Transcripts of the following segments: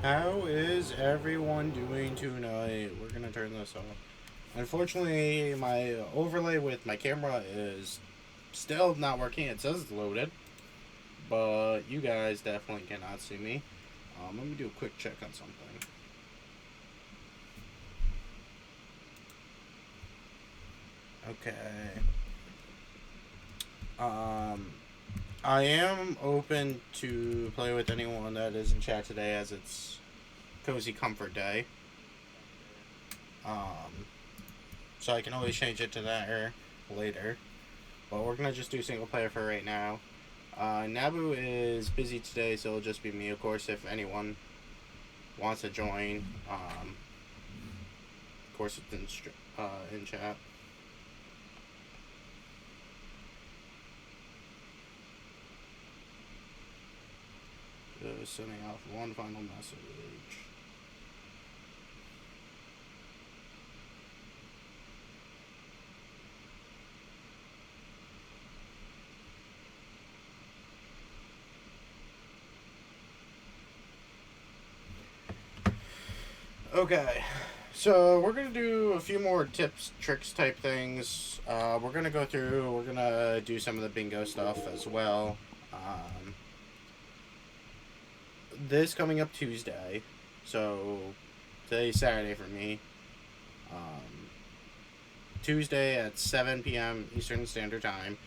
How is everyone doing tonight? We're gonna turn this off. Unfortunately, my overlay with my camera is still not working. It says it's loaded, but you guys definitely cannot see me. Let me do a quick check on something. Okay. Um, I am open to play with anyone that is in chat today, as it's Cozy Comfort Day. Um, so I can always change it to that later. But we're gonna just do single player for right now. Nabu is busy today, so it'll just be me, of course, if anyone wants to join. Of course, it's in chat. Just sending off one final message. Okay, so we're gonna do a few more tips, tricks type things. We're gonna go through. We're gonna do some of the bingo stuff as well. This coming up Tuesday, so today's Saturday for me. Tuesday at 7 p.m. Eastern Standard Time.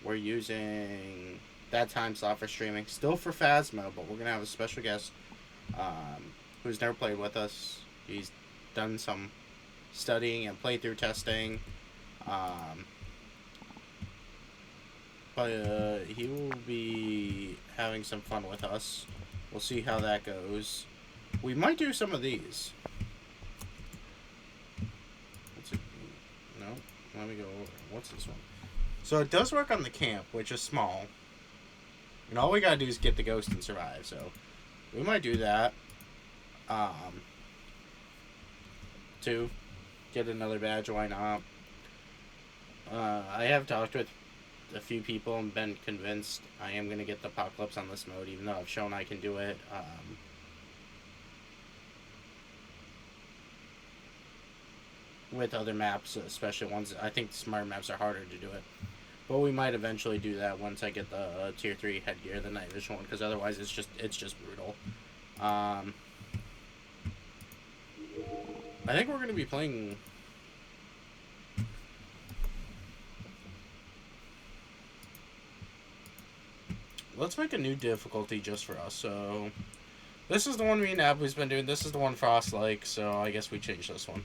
We're using that time slot for streaming. Still for Phasmo, but we're gonna have a special guest who's never played with us. He's done some studying and playthrough testing. But he will be having some fun with us. We'll see how that goes. We might do some of these. No, let me go over. What's this one? So it does work on the camp, which is small. And all we gotta do is get the ghost and survive. So we might do that. To get another badge, why not? I have talked with a few people and been convinced I am going to get the apocalypse on this mode, even though I've shown I can do it. With other maps, especially ones, I think smart maps are harder to do it. But we might eventually do that once I get the tier 3 headgear, the night vision one, because otherwise it's just brutal. I think we're going to be playing. Let's make a new difficulty just for us. So this is the one me and Abu's been doing. This is the one Frost likes, so I guess we changed this one.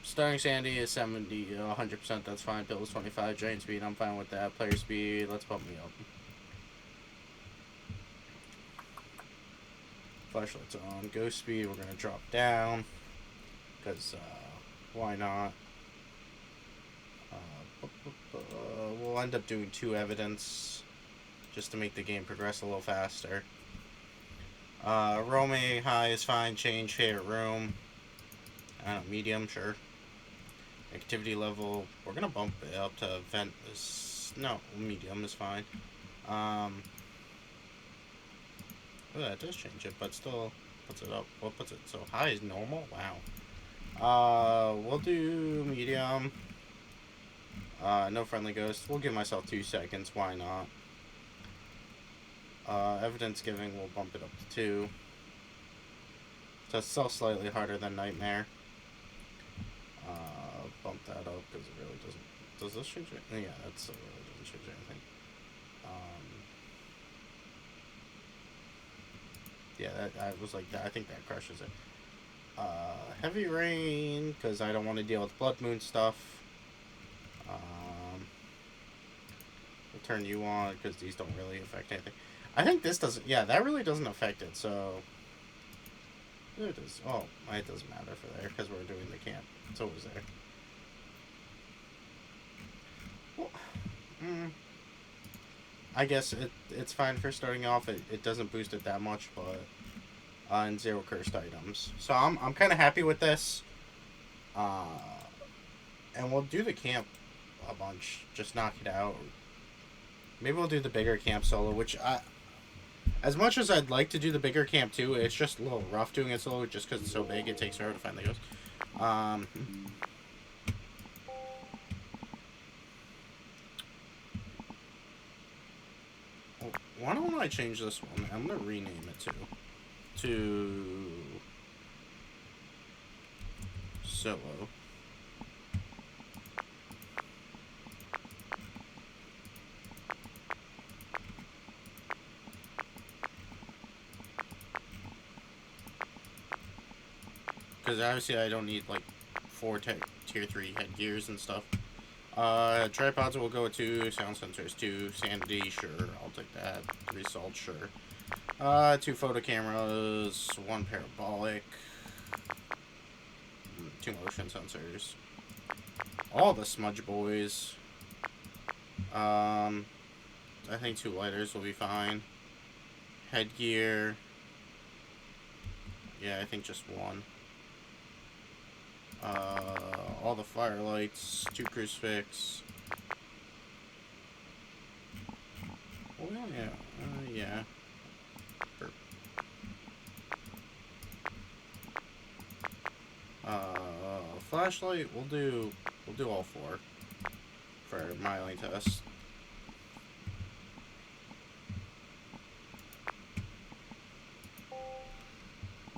Starting Sandy is 70, 100%, that's fine. Bill is 25, drain speed, I'm fine with that. Player speed, let's bump me up. Flashlights on. Ghost speed, we're gonna drop down. Because, why not? We'll end up doing 2 evidence just to make the game progress a little faster. Roaming high is fine. Change favorite room. Medium, sure. Activity level, we're gonna bump it up to vent. No, medium is fine. Oh, that does change it, but still puts it up. What puts it so high is normal? Wow. We'll do medium. No friendly ghost. We'll give myself 2 seconds. Why not? Evidence giving, we'll bump it up to 2. So it's still slightly harder than Nightmare. Bump that up because it really doesn't. Does this change anything? Yeah, that still really doesn't change anything. Yeah, I was like that. I think that crushes it. Heavy rain because I don't want to deal with blood moon stuff. We'll turn you on because these don't really affect anything. I think this doesn't. Yeah, that really doesn't affect it. So it does. Oh, it doesn't matter for there because we're doing the camp. It's always there. Well, I guess it's fine for starting off. It doesn't boost it that much, but and 0 cursed items. So I'm kind of happy with this. And we'll do the camp a bunch. Just knock it out. Maybe we'll do the bigger camp solo, which As much as I'd like to do the bigger camp too, it's just a little rough doing it solo just because it's so big. It takes forever to find the ghosts. Why don't I change this one? I'm gonna rename it to solo. Because obviously I don't need like 4 tier 3 headgears and stuff. Tripods will go to, sound sensors 2, sanity, sure, I'll take that. 3 salt, sure. 2 photo cameras, 1 parabolic, 2 motion sensors. All the smudge boys. I think 2 lighters will be fine. Headgear. Yeah, I think just 1. All the firelights, 2 crucifix. Oh yeah, yeah. Flashlight. We'll do all 4 for my only test.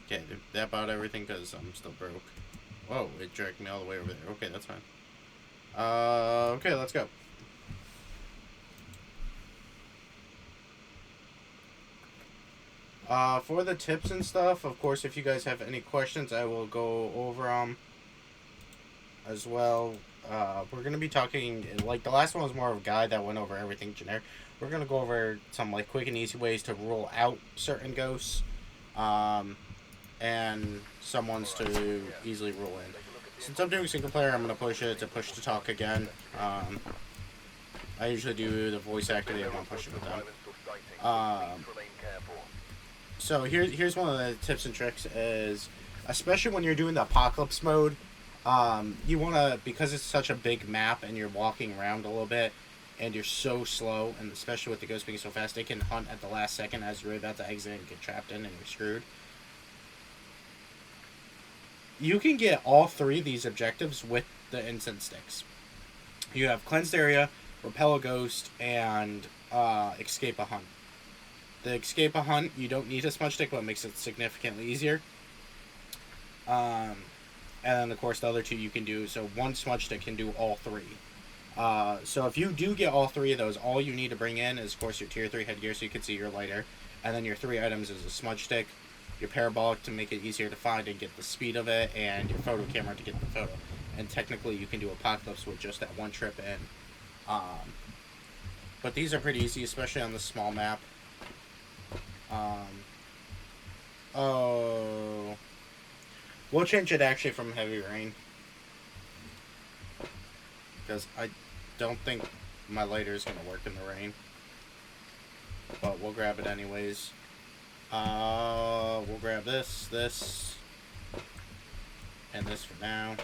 Okay, that about everything because I'm still broke. Whoa, it dragged me all the way over there. Okay, that's fine. Okay, let's go. For the tips and stuff, of course, if you guys have any questions, I will go over them as well. We're going to be talking, like, the last one was more of a guide that went over everything generic. We're going to go over some, like, quick and easy ways to rule out certain ghosts, and some ones to easily rule in. Since I'm doing single player, I'm going to push it to push to talk again. I usually do the voice activate when I'm pushing with them. So here's one of the tips and tricks is, especially when you're doing the apocalypse mode, you want to, because it's such a big map and you're walking around a little bit and you're so slow, and especially with the ghost being so fast, they can hunt at the last second as you're about to exit and get trapped in and you're screwed. You can get all 3 of these objectives with the incense sticks. You have cleansed area, repel a ghost, and escape a hunt. The escape a hunt, you don't need a smudge stick, but it makes it significantly easier. And then, of course, the other 2 you can do. So 1 smudge stick can do all 3. So if you do get all 3 of those, all you need to bring in is, of course, your tier 3 headgear so you can see your lighter. And then your 3 items is a smudge stick, your parabolic to make it easier to find and get the speed of it, and your photo camera to get the photo. And technically, you can do apocalypse with just that 1 trip in. But these are pretty easy, especially on this small map. Oh, we'll change it actually from heavy rain because I don't think my lighter is gonna work in the rain, but we'll grab it anyways. We'll grab this, and this for now.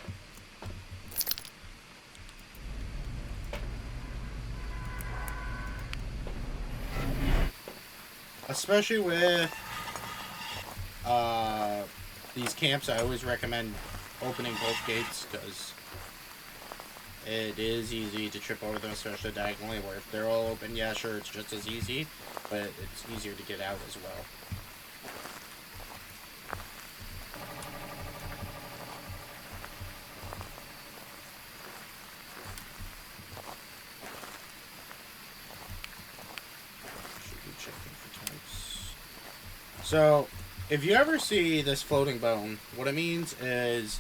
Especially with these camps, I always recommend opening both gates because it is easy to trip over them, especially diagonally, where if they're all open, yeah, sure, it's just as easy, but it's easier to get out as well. So, if you ever see this floating bone, what it means is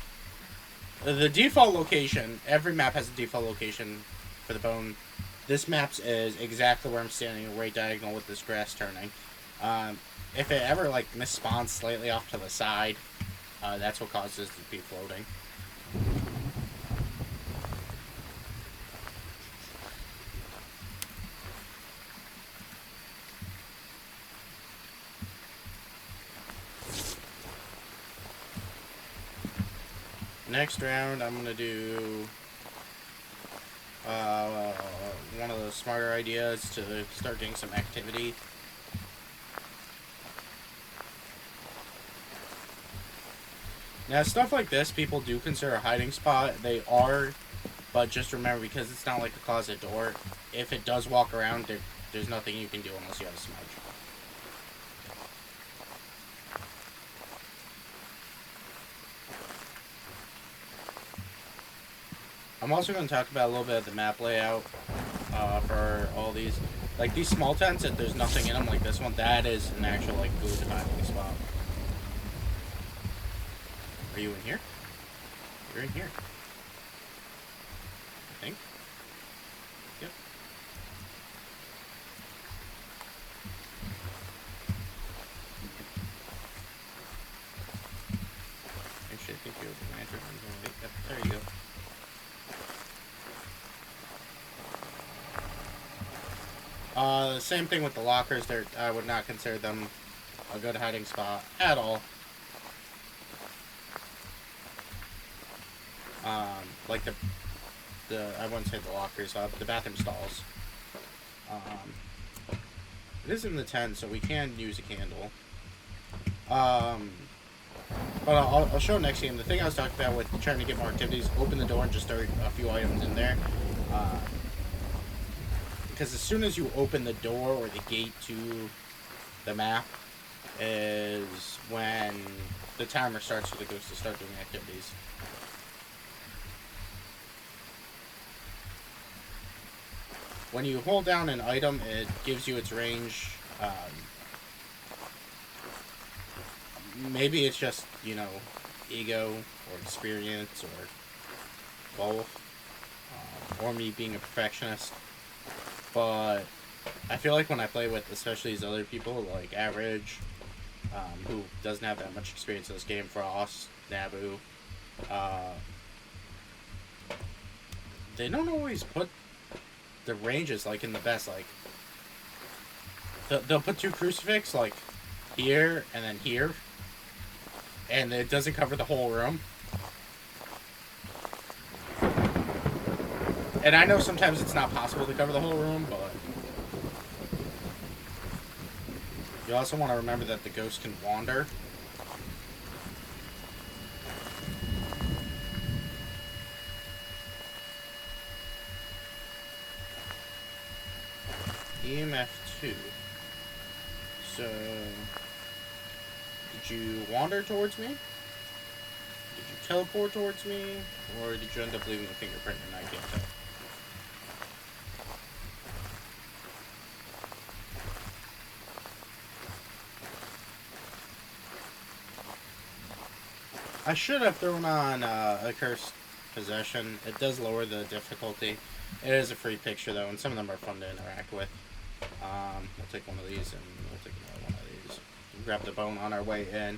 the default location, every map has a default location for the bone. This map's is exactly where I'm standing, right diagonal with this grass turning. If it ever, like, misspawns slightly off to the side, that's what causes it to be floating. Next round, I'm going to do one of the smarter ideas to start getting some activity. Now, stuff like this, people do consider a hiding spot. They are, but just remember, because it's not like a closet door, if it does walk around, there's nothing you can do unless you have a smudge. I'm also going to talk about a little bit of the map layout for all these. Like, these small tents, if there's nothing in them, like this one, that is an actual, like, good hiding spot. Are you in here? You're in here. I think. Yep. Actually, I think you have the lantern on here. Yep, there you go. Same thing with the lockers. I would not consider them a good hiding spot at all. Like the I wouldn't say the lockers, but the bathroom stalls. It is in the tent, so we can use a candle. But I'll show next game. The thing I was talking about with trying to get more activities, open the door and just start a few items in there. Because as soon as you open the door or the gate to the map is when the timer starts for the ghost to start doing activities. When you hold down an item, it gives you its range. Maybe it's just, you know, ego or experience or both. Or me being a perfectionist. But I feel like when I play with especially these other people, like Average, who doesn't have that much experience in this game, Frost, Nabu, they don't always put the ranges like in the best. Like they'll put two crucifix like here and then here, and it doesn't cover the whole room. And I know sometimes it's not possible to cover the whole room, but you also want to remember that the ghost can wander. EMF 2. So, did you wander towards me? Did you teleport towards me? Or did you end up leaving a fingerprint and I can't tell? I should have thrown on a cursed possession. It does lower the difficulty. It is a free picture though, and some of them are fun to interact with. We'll take one of these and we'll take another one of these. We'll grab the bone on our way in.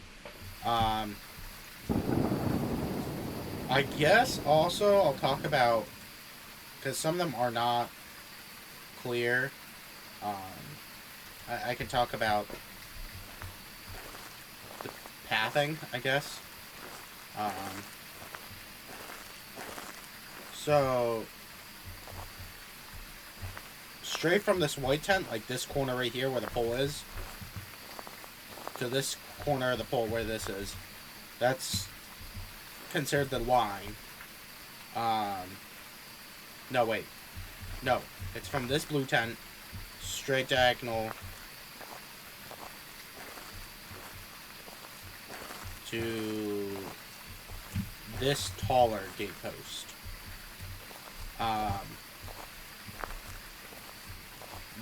I guess also I'll talk about, because some of them are not clear. I can talk about the pathing, I guess. So straight from this white tent, like this corner right here where the pole is, to this corner of the pole where this is, that's considered the line. No, wait. No, it's from this blue tent, straight diagonal to this taller gate post.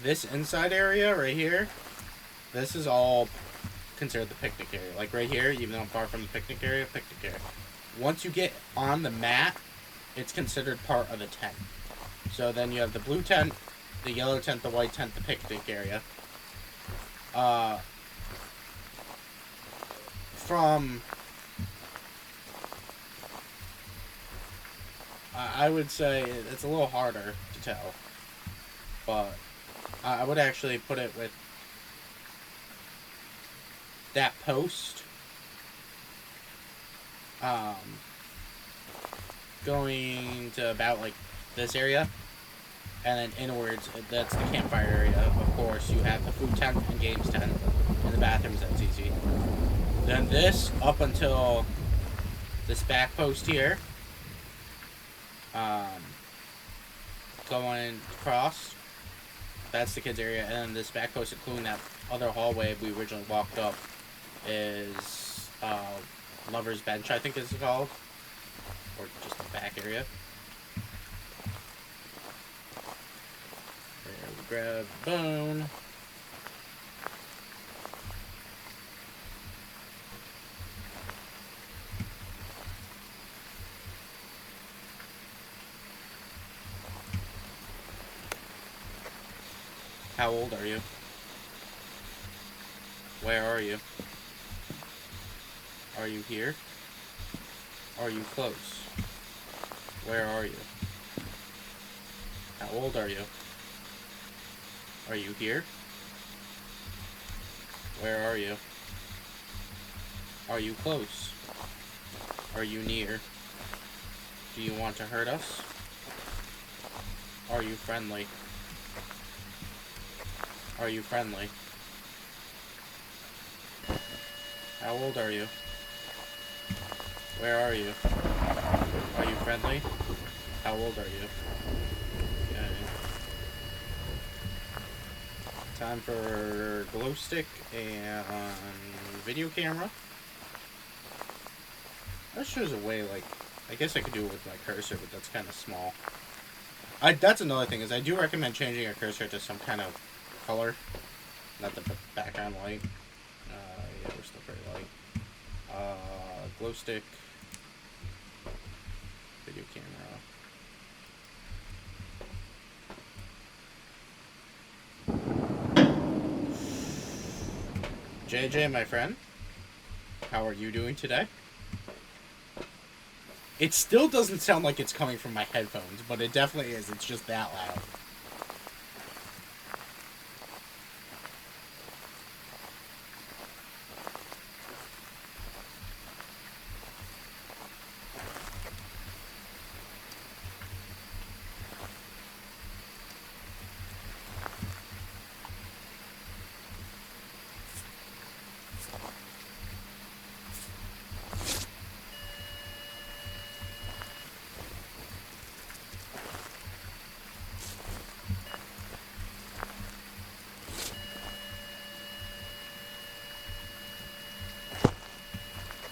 This inside area right here, this is all considered the picnic area. Like right here, even though I'm far from the picnic area. Once you get on the mat, it's considered part of the tent. So then you have the blue tent, the yellow tent, the white tent, the picnic area. From I would say it's a little harder to tell, but I would actually put it with that post going to about like this area, and then inwards, that's the campfire area. Of course, you have the food tent and games tent, and the bathrooms. That's easy. Then this up until this back post here, um, going across. That's the kids' area, and then this back post, including that other hallway we originally walked up, is Lover's Bench, I think it's called, or just the back area. There, we grab bone. How old are you? Where are you? Are you here? Are you close? Where are you? How old are you? Are you here? Where are you? Are you close? Are you near? Do you want to hurt us? Are you friendly? Are you friendly? How old are you? Where are you? Are you friendly? How old are you? Okay. Time for glow stick and video camera. That shows a way, like, I guess I could do it with my cursor, but that's kind of small. That's another thing, is I do recommend changing your cursor to some kind of color, not the background light. Yeah, we're still pretty light. Glow stick, video camera. JJ, my friend, how are you doing today? It still doesn't sound like it's coming from my headphones, but it definitely is. It's just that loud.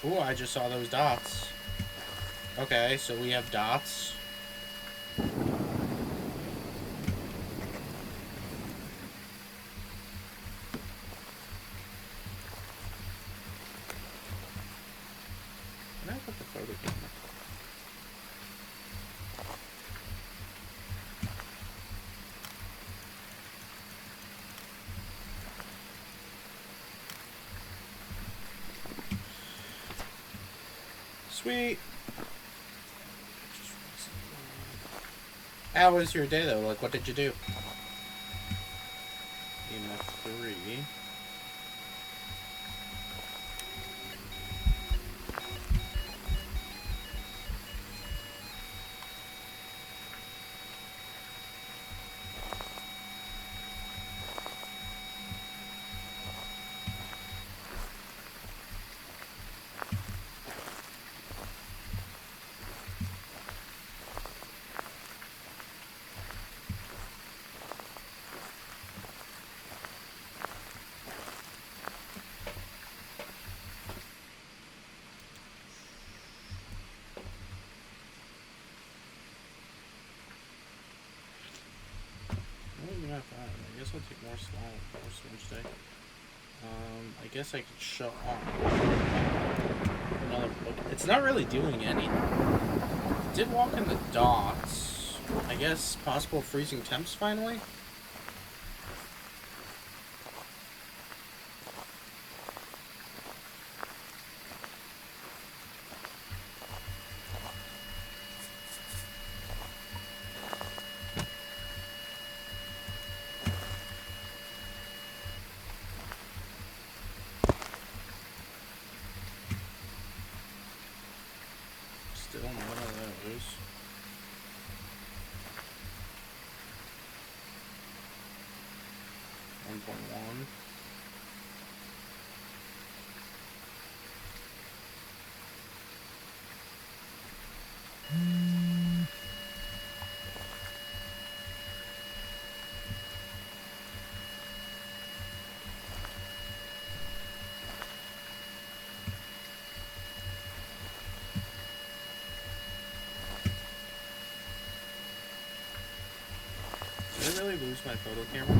Ooh, I just saw those dots. Okay, so we have dots. Can I put the photo camera? Sweet. How was your day, though? Like, what did you do? EMF 3. I guess I'll take more switch day. I guess I could show off another book. It's not really doing anything. It did walk in the dots. I guess possible freezing temps finally. Still none of those. .1. use my photo camera.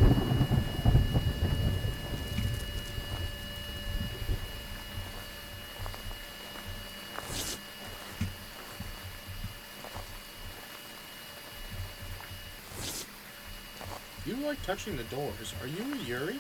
You like touching the doors. Are you a Yuri?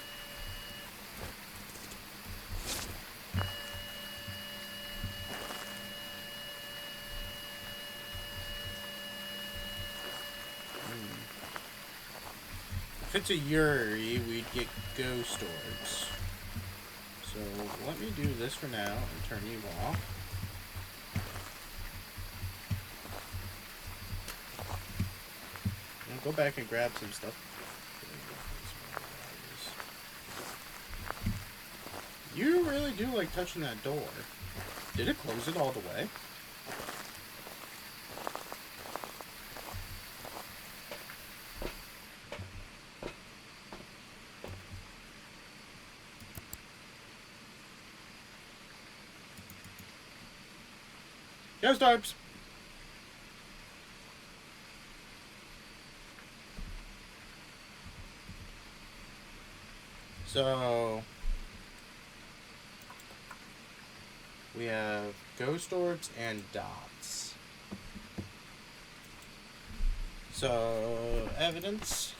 If it's a Yuri, we'd get ghost orbs. So let me do this for now and turn you off. I'll go back and grab some stuff. You really do like touching that door. Did it close it all the way? Ghost orbs! So we have ghost orbs and dots. So evidence,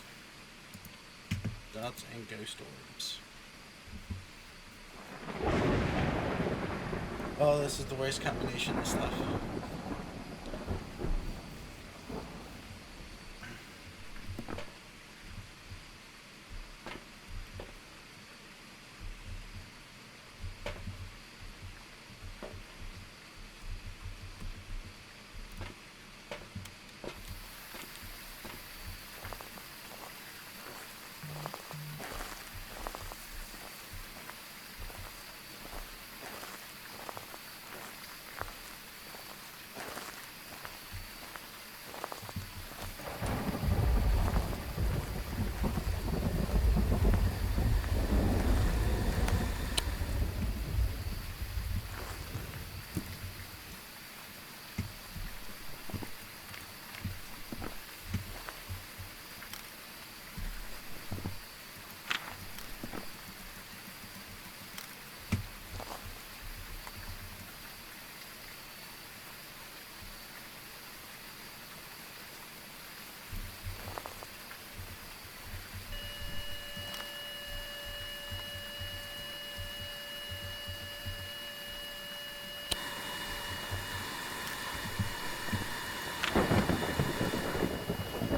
dots and ghost orbs. Oh, this is the worst combination of stuff.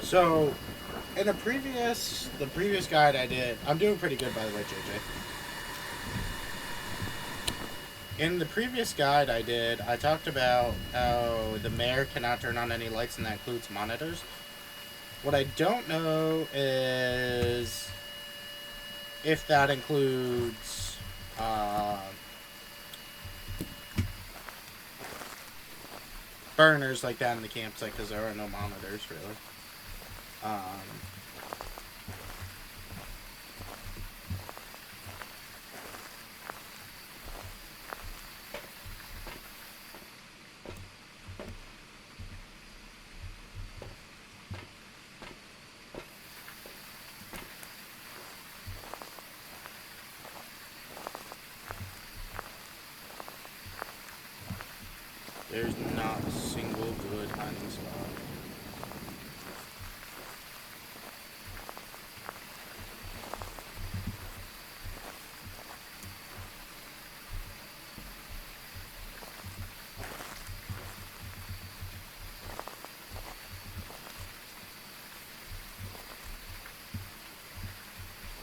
So, in the previous guide I did, I'm doing pretty good by the way, JJ. In the previous guide I did, I talked about how the mayor cannot turn on any lights, and that includes monitors. What I don't know is if that includes burners like that in the campsite, because there are no monitors really. There's not a single good hiding spot.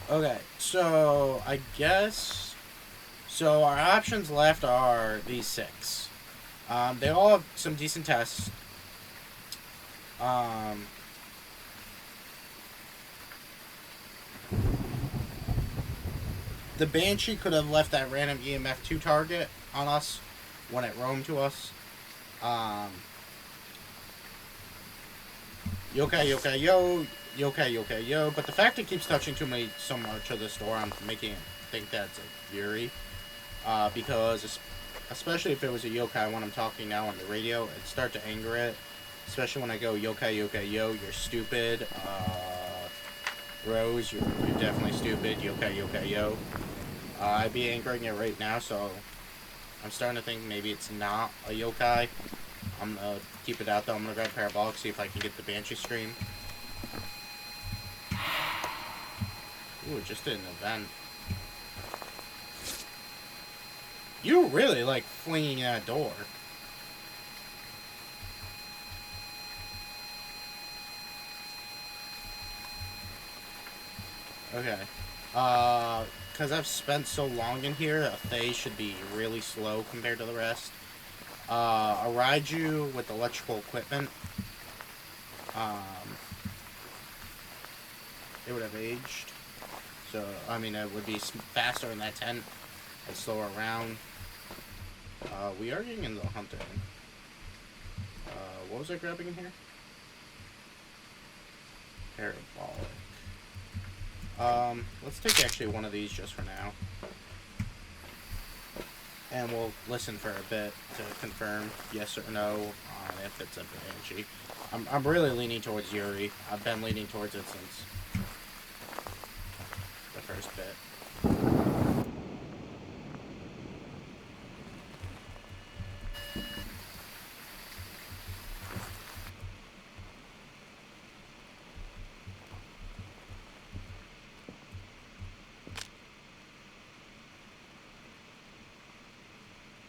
Okay, so I guess so our options left are these 6. They all have some decent tests. The Banshee could have left that random EMF 2 target on us when it roamed to us. Yokai, yokai, yo. Yokai, yokai, yo. But the fact it keeps touching so much of this door, I'm making it think that's a Fury. Because, especially if it was a yokai when I'm talking now on the radio, it'd start to anger it. Especially when I go, yokai, yokai, yo, you're stupid. Rose, you're definitely stupid. Yokai, yo. I'd be anchoring it right now, so I'm starting to think maybe it's not a yokai. I'm gonna keep it out though. I'm gonna grab Parabolic, see if I can get the Banshee Scream. Ooh, just did an event. You really like flinging that door. Okay. Because I've spent so long in here, a Fae should be really slow compared to the rest. A Raiju with electrical equipment. It would have aged. So, I mean, it would be faster in that tent and slower around. We are getting into the hunting. What was I grabbing in here? Parabolic. Let's take actually one of these just for now. And we'll listen for a bit to confirm yes or no on if it's a Banshee. I'm really leaning towards Yuri. I've been leaning towards it since the first bit.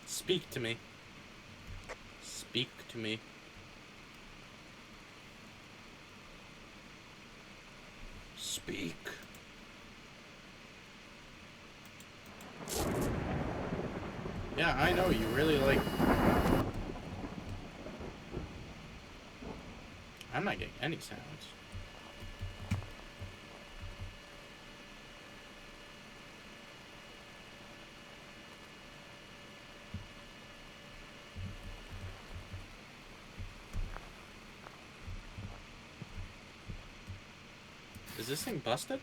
Speak to me. Speak to me. Speak. Yeah, I know, you really like... I'm not getting any sounds. Is this thing busted?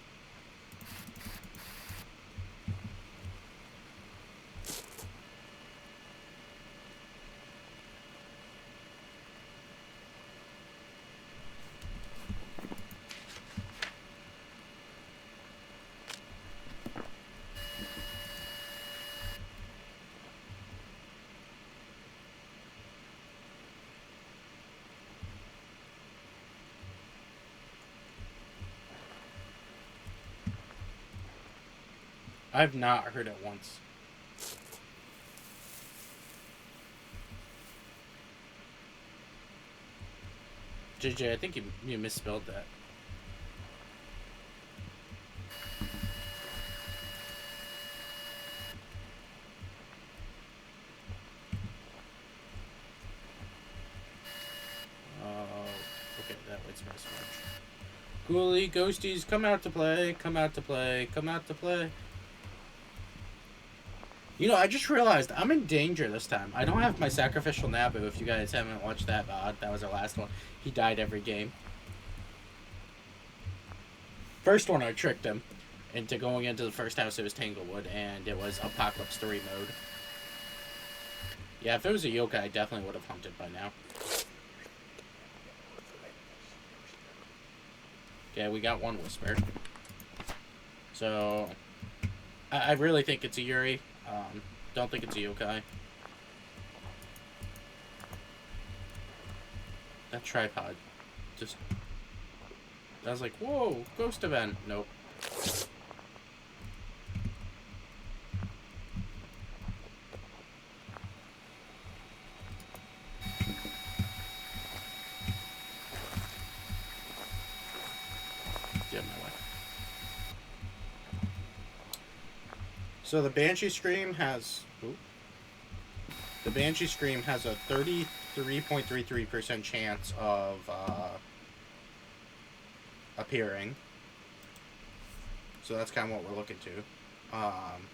I've not heard it once. JJ, I think you misspelled that. Okay, that waits my much. Ghoulie, ghosties, come out to play, come out to play, come out to play. You know, I just realized I'm in danger this time. I don't have my sacrificial Nabu. If you guys haven't watched that VOD, that was our last one. He died every game. First one, I tricked him into going into the first house. It was Tanglewood, and it was Apocalypse 3 mode. Yeah, if it was a yokai, I definitely would have hunted by now. Okay, we got one Whisper. So, I really think it's a Yuri. Don't think it's a yokai. That tripod. Just... I was like, whoa, ghost event. Nope. Get my way. So the Banshee Scream has... Ooh, the Banshee Scream has a 33.33% chance of appearing. So that's kind of what we're looking to. I'm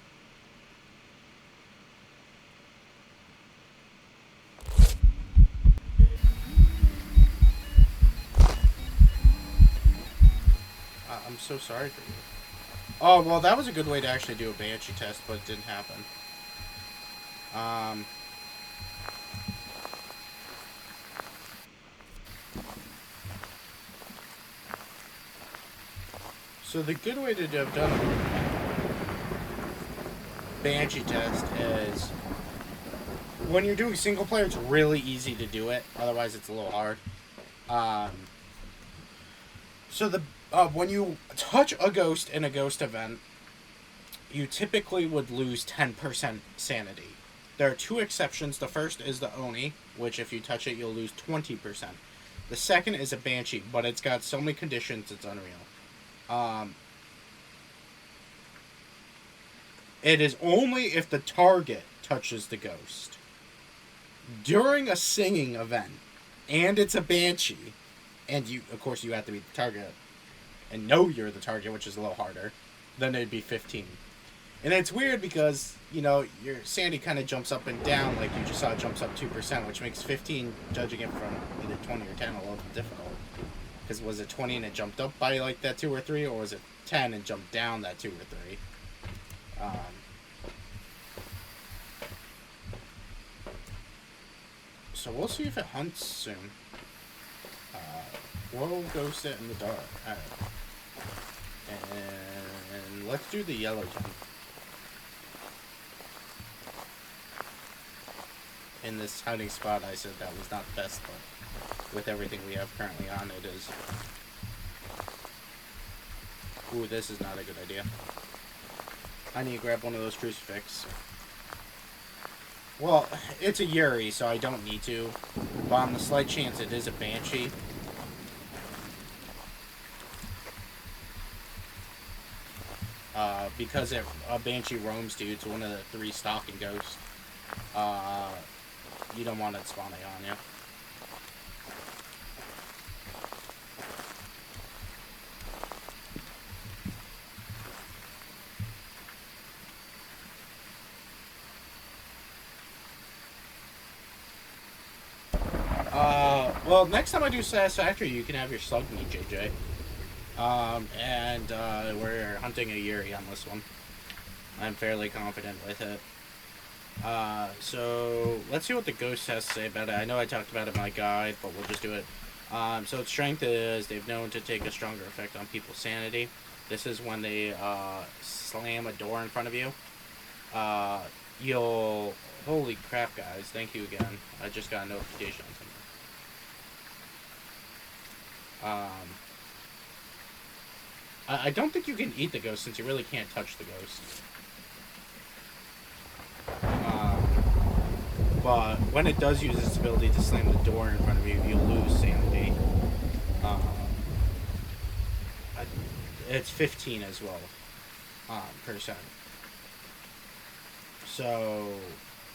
so sorry for you. Oh, well, that was a good way to actually do a Banshee test, but it didn't happen. So the good way to have done a Banshee test is when you're doing single player, it's really easy to do it. Otherwise, it's a little hard. Um, so when you touch a ghost in a ghost event, you typically would lose 10% sanity. There are two exceptions. The first is the Oni, which if you touch it, you'll lose 20%. The second is a Banshee, but it's got so many conditions, it's unreal. It is only if the target touches the ghost. During a singing event, and it's a Banshee, and you, of course, you have to be the target, and know you're the target, which is a little harder, then it'd be 15. And it's weird because, you know, your sanity kind of jumps up and down, like you just saw it jumps up 2%, which makes 15, judging it from either 20 or 10, a little bit difficult. Because was it 20 and it jumped up by like that 2 or 3, or was it 10 and jumped down that 2 or 3? So we'll see if it hunts soon. We'll go sit in the dark. And let's do the yellow one. In this hiding spot, I said that was not the best, but with everything we have currently on, it is. Ooh, this is not a good idea. I need to grab one of those crucifix. Well, it's a Yuri, so I don't need to. But on the slight chance it is a Banshee. Because a Banshee roams to you, it's one of the 3 stalking ghosts. You don't want it spawning on you. Well, next time I do Satisfactory, you can have your slug meet, JJ. We're hunting a Yuri on this one. I'm fairly confident with it. So let's see what the ghost has to say about it. I know I talked about it in my guide, but we'll just do it. So its strength is they've known to take a stronger effect on people's sanity. This is when they slam a door in front of you. You'll... Holy crap, guys. Thank you again. I just got a notification on something. I don't think you can eat the ghost since you really can't touch the ghost. But when it does use its ability to slam the door in front of you, you'll lose sanity. It's 15 as well, percent. So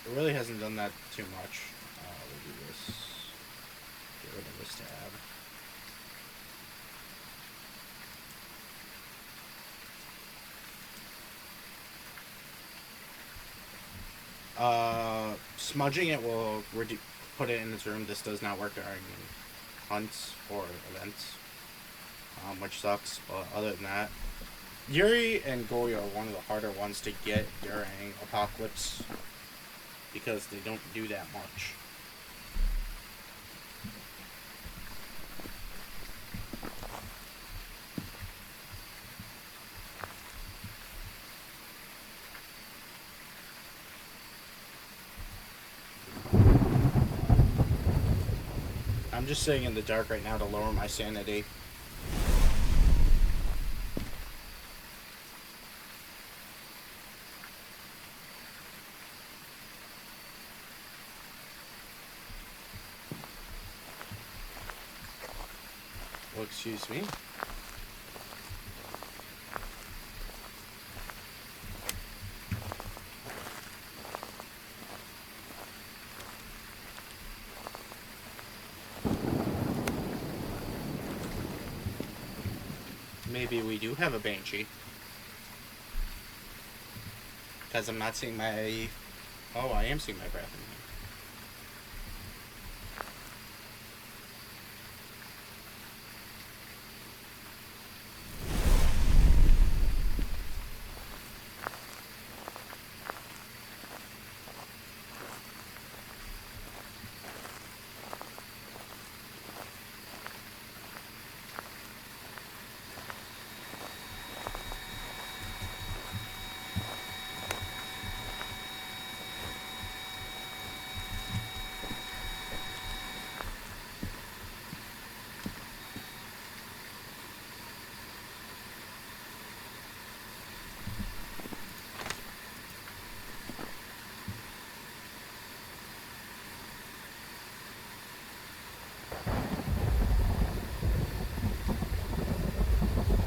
it really hasn't done that too much. We'll do this. Get rid of this tab. Smudging it will put it in its room. This does not work during hunts or events, which sucks. But other than that, Yuri and Goyo are one of the harder ones to get during Apocalypse because they don't do that much. I'm just sitting in the dark right now to lower my sanity. Well, excuse me. Maybe we do have a Banshee. Because I'm not seeing my... Oh, I am seeing my breath in here.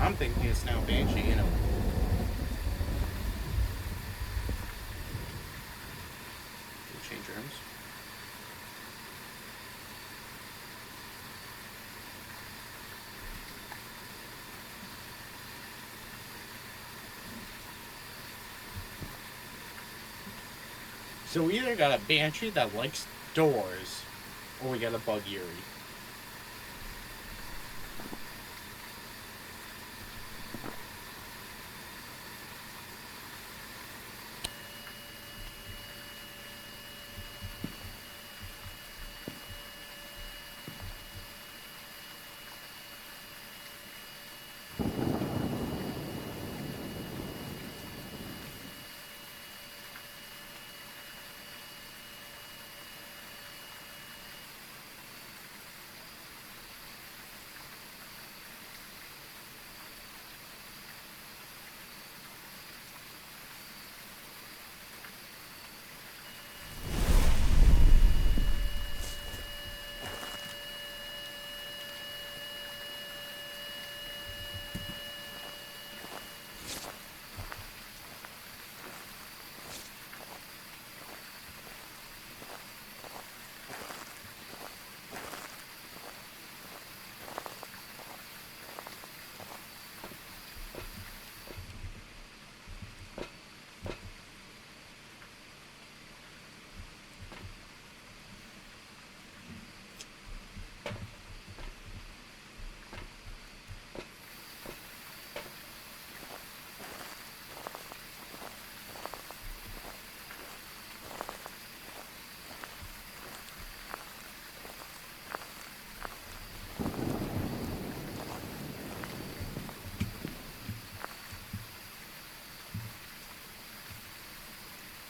I'm thinking it's now Banshee, you know. Change rooms. So we either got a Banshee that likes doors, or we got a Bug Yuri.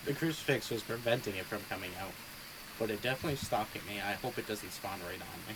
The crucifix was preventing it from coming out, but it definitely stalking me. I hope it doesn't spawn right on me.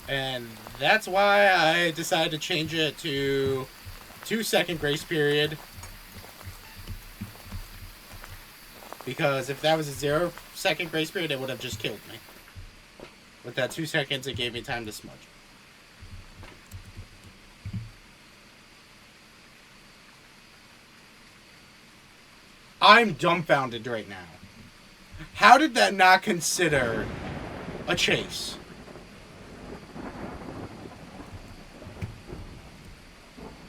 And that's why I decided to change it to 2-second grace period. Because if that was a 0-second grace period, it would have just killed me. With that 2 seconds, it gave me time to smudge. I'm dumbfounded right now. How did that not consider a chase?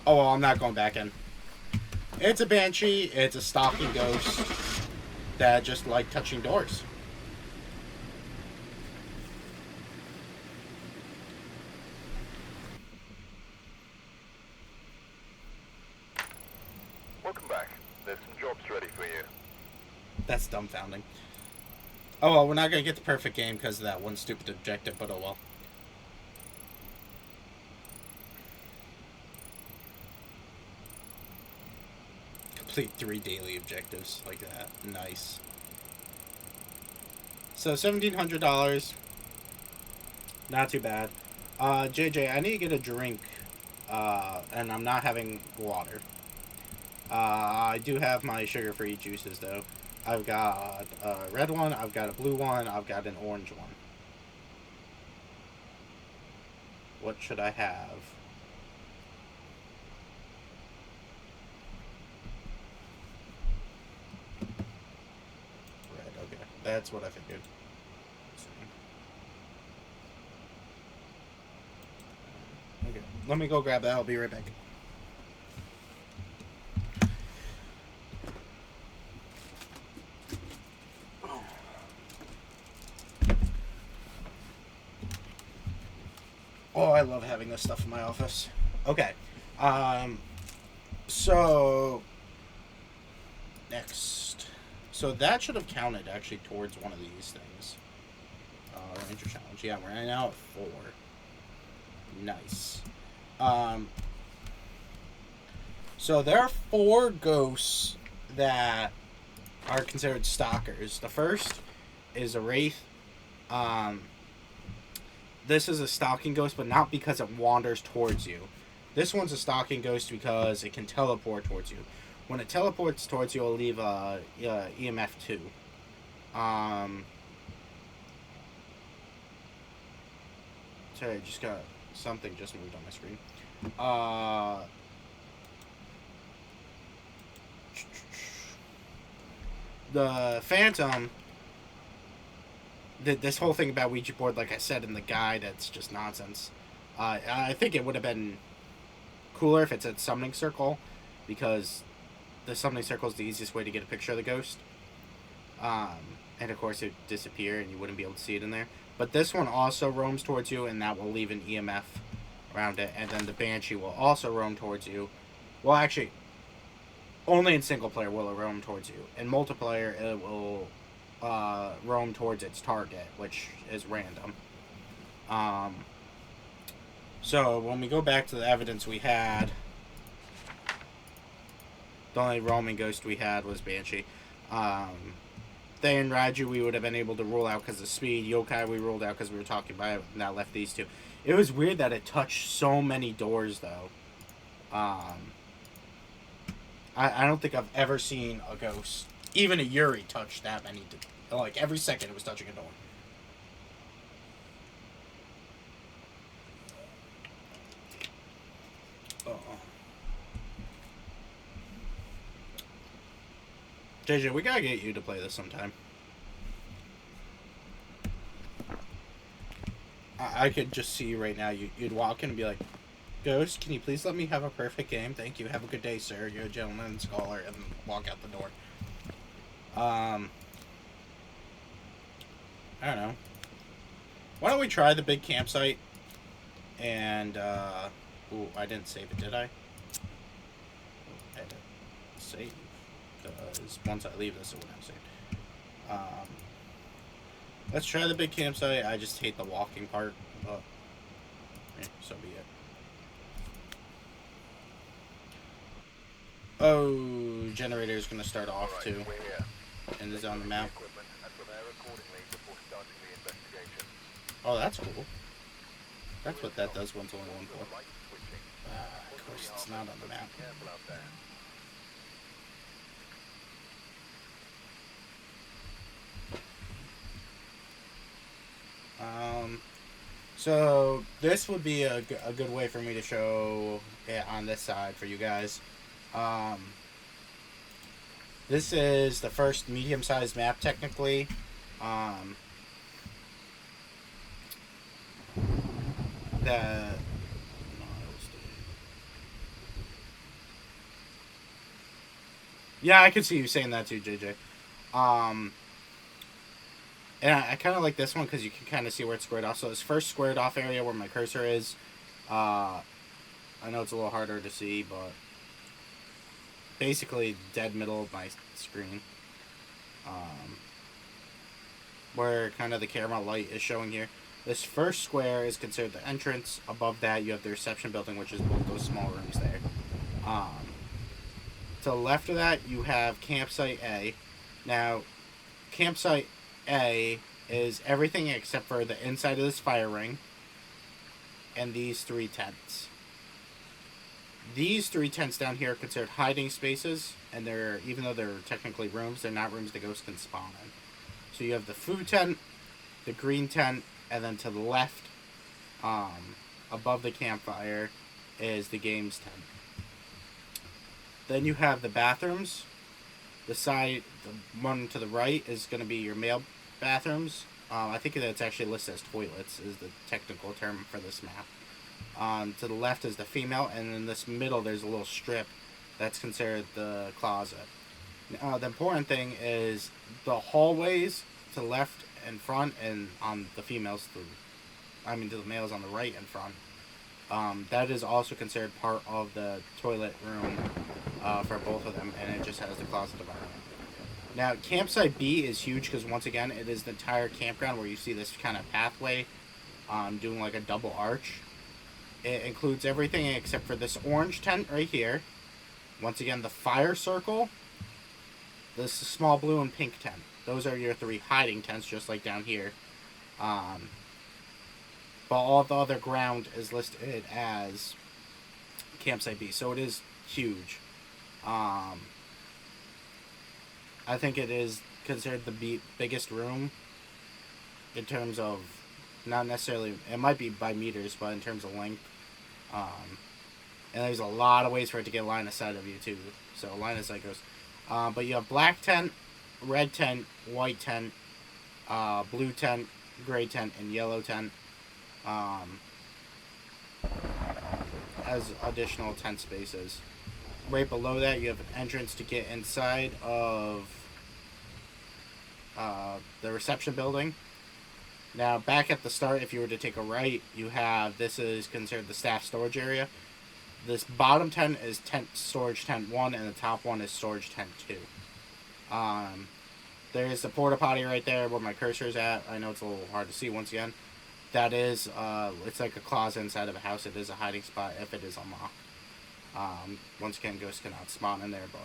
Oh, well, I'm not going back in. It's a Banshee. It's a stalking ghost that just like touching doors. Welcome back. There's some jobs ready for you. That's dumbfounding. Oh, well, we're not going to get the perfect game because of that one stupid objective, but oh well. Complete 3 daily objectives like that. Nice. So $1,700. Not too bad. JJ, I need to get a drink. And I'm not having water. I do have my sugar-free juices, though. I've got a red one, I've got a blue one, I've got an orange one. What should I have? Red, okay. That's what I figured. Okay, let me go grab that. I'll be right back. Oh, I love having this stuff in my office. Okay. So next. So that should have counted actually towards one of these things. Ranger challenge. Yeah, we're now at 4. Nice. Um, so there are 4 ghosts that are considered stalkers. The first is a wraith. Um, this is a stalking ghost, but not because it wanders towards you. This one's a stalking ghost because it can teleport towards you. When it teleports towards you, it'll leave a EMF 2. Sorry, I just got something just moved on my screen. The Phantom. This whole thing about Ouija board, like I said in the guide, that's just nonsense. I think it would have been cooler if it said summoning circle, because the summoning circle is the easiest way to get a picture of the ghost. And of course, it would disappear and you wouldn't be able to see it in there. But this one also roams towards you, and that will leave an EMF around it. And then the Banshee will also roam towards you. Well, actually, only in single player will it roam towards you. In multiplayer, it will roam towards its target, which is random. So when we go back to the evidence we had, the only roaming ghost we had was Banshee. They and Raiju we would have been able to rule out because of speed. Yokai we ruled out because we were talking about it, and that left these 2. It was weird that it touched so many doors, though. I don't think I've ever seen a ghost, even a Yuri, touch that many. Like, every second it was touching a door. JJ, we gotta get you to play this sometime. I could just see you right now. You'd walk in and be like, Ghost, can you please let me have a perfect game? Thank you. Have a good day, sir. You're a gentleman and scholar, and walk out the door. I don't know. Why don't we try the big campsite? And, ooh, I didn't save it, did I? I had to save. Because once I leave this, it won't have saved. Let's try the big campsite. I just hate the walking part, but yeah, so be it. Oh, generator's gonna start off too, and is on the map. Oh, that's cool. That's what that does once only 1 4. Of course, it's not on the map. So this would be a good way for me to show it on this side for you guys. This is the first medium-sized map, technically. That yeah, I could see you saying that too, JJ. And I kind of like this one because you can kind of see where it's squared off. So this first squared off area where my cursor is, I know it's a little harder to see, but basically dead middle of my screen. Where kind of the camera light is showing here. This first square is considered the entrance. Above that, you have the reception building, which is both those small rooms there. To the left of that, you have Campsite A. Now, Campsite A is everything except for the inside of this fire ring and these 3 tents. These 3 tents down here are considered hiding spaces, and they're, even though they're technically rooms, they're not rooms the ghosts can spawn in. So you have the food tent, the green tent, and then to the left, above the campfire, is the games tent. Then you have the bathrooms. The one to the right is going to be your male bathrooms. I think that's actually listed as toilets, is the technical term for this map. To the left is the female, and in this middle there's a little strip that's considered the closet. The important thing is the hallways to the left and front, and on the females, to the males on the right and front. That is also considered part of the toilet room for both of them, and it just has the closet divided. Now, campsite B is huge because, once again, it is the entire campground where you see this kind of pathway doing like a double arch. It includes everything except for this orange tent right here. Once again, the fire circle, this small blue and pink tent. Those are your 3 hiding tents, just like down here. But all the other ground is listed as campsite B, so it is huge. I think it is considered the biggest room in terms of, not necessarily, it might be by meters, but in terms of length. And there's a lot of ways for it to get line of sight of you too. So line of sight goes. But you have black tent, red tent, white tent, blue tent, gray tent, and yellow tent. As additional tent spaces. Right below that, you have an entrance to get inside of the reception building. Now, back at the start, if you were to take a right, you have, this is considered the staff storage area. This bottom tent is storage tent 1, and the top one is storage tent 2. There's the porta potty right there where my cursor is at. I know it's a little hard to see once again. That is, it's like a closet inside of a house. It is a hiding spot if it is unlocked. Once again, ghosts cannot spawn in there, but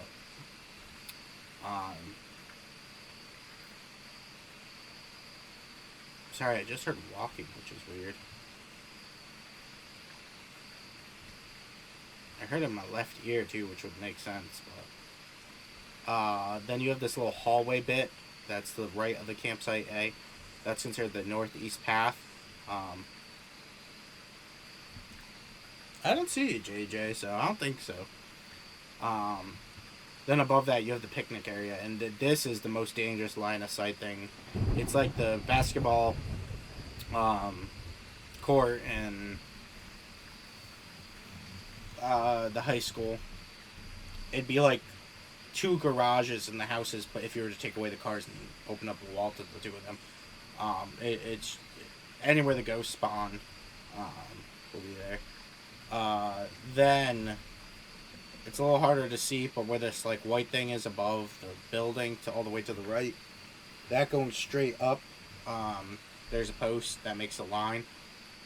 sorry, I just heard walking, which is weird. I heard it in my left ear too, which would make sense, but then you have this little hallway bit that's the right of the campsite A. That's considered the northeast path. I don't see it, JJ, so I don't think so. Then above that, you have the picnic area, and this is the most dangerous line of sight thing. It's like the basketball court in the high school. It'd be like 2 garages in the houses, but if you were to take away the cars and open up a wall to the 2 of them, it's anywhere the ghosts spawn will be there. Then it's a little harder to see, but where this like white thing is above the building to all the way to the right, that going straight up, there's a post that makes a line.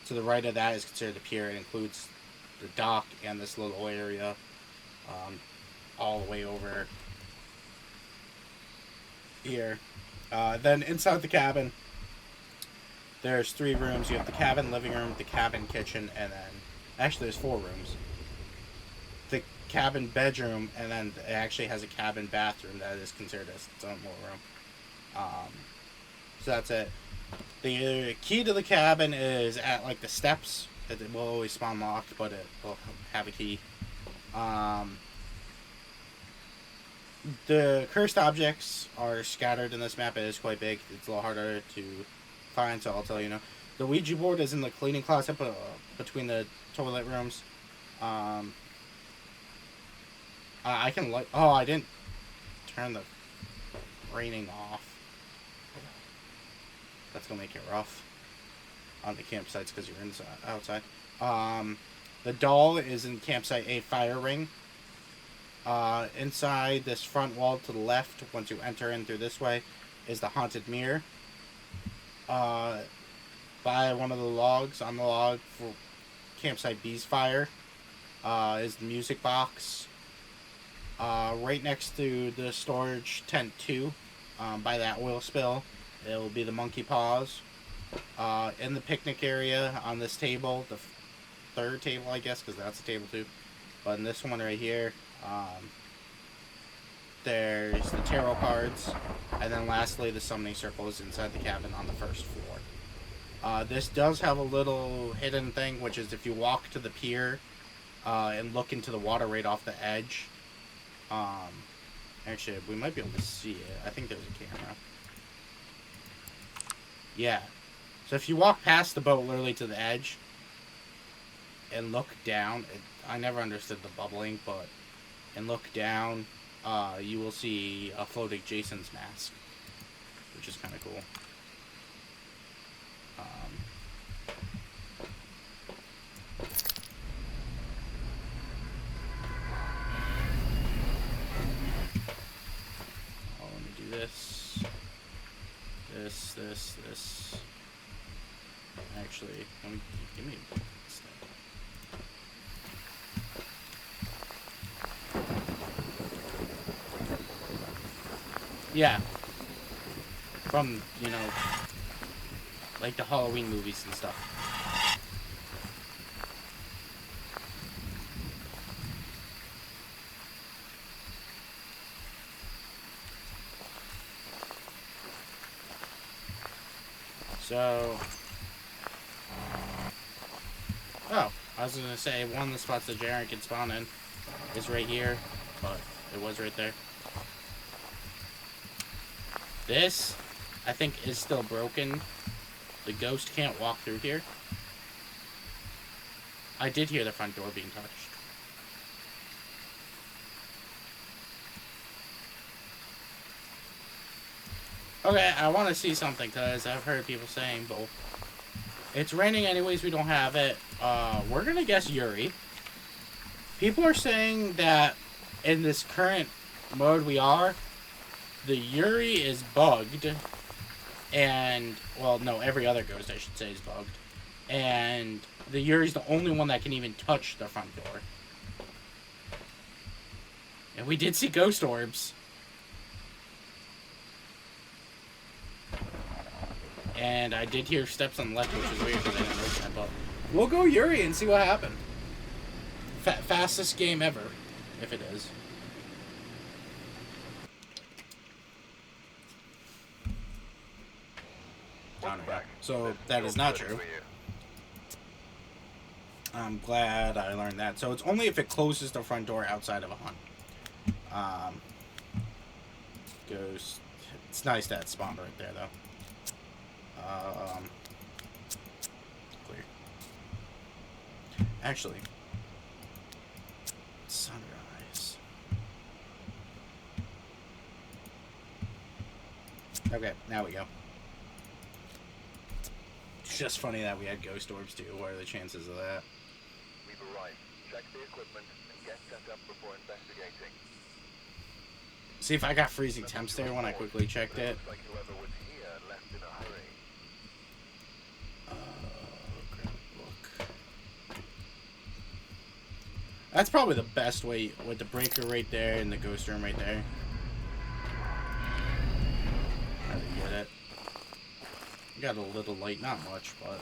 To the right of that is considered the pier. It includes the dock and this little area, all the way over here. Then inside the cabin, there's 3 rooms. You have the cabin living room, the cabin kitchen, and then actually there's 4 rooms. The cabin bedroom, and then it actually has a cabin bathroom that is considered as its own little room. So that's it. The key to the cabin is at like the steps. It will always spawn locked, but it will have a key. The cursed objects are scattered in this map. It is quite big. It's a little harder to find, so I'll tell you now. The Ouija board is in the cleaning closet between the toilet rooms. I can light. Oh, I didn't turn the raining off. That's gonna make it rough on the campsites because you're outside. The doll is in campsite A, fire ring. Inside this front wall to the left, once you enter in through this way, is the haunted mirror. By one of the logs, on the log for campsite B's fire, is the music box. Right next to the storage tent 2, by that oil spill, it will be the monkey paws. In the picnic area on this table, the 3rd table, I guess, because that's a table too, But in this one right here, there's the tarot cards, and then lastly the summoning circle is inside the cabin on the first floor. This does have a little hidden thing, which is if you walk to the pier and look into the water right off the edge. Actually, we might be able to see it. I think there's a camera. Yeah. So if you walk past the boat literally to the edge and look down, I never understood the bubbling, but and look down, you will see a floating Jason's mask, which is kind of cool. Let me do this. This. Actually, let me give me a step. Yeah. From, like the Halloween movies and stuff. So, I was gonna say one of the spots that Jaren can spawn in is right here, but it was right there. This, I think, is still broken. The ghost can't walk through here. I did hear the front door being touched. Okay, I want to see something, because I've heard people saying both. It's raining anyways, we don't have it. We're going to guess Yuri. People are saying that in this current mode we are, the Yuri is bugged. And, well, no, every other ghost, I should say, is bugged. And the Yuri's the only one that can even touch the front door. And we did see ghost orbs. And I did hear steps on the left, which is weird because I didn't notice that. But we'll go Yuri and see what happened. Fastest game ever, if it is. So that is not true. I'm glad I learned that. So it's only if it closes the front door outside of a hunt. Ghost. It's nice that spawned right there, though. Clear. Actually, sunrise. Okay, now we go. It's just funny that we had ghost orbs too. What are the chances of that? We've arrived. Check the equipment and get set up before investigating. See if I got freezing temps there when I quickly checked it. Looks like whoever was here left in a hurry. Grab a book. That's probably the best way with the breaker right there and the ghost room right there. How to get it. Got a little light, not much, but.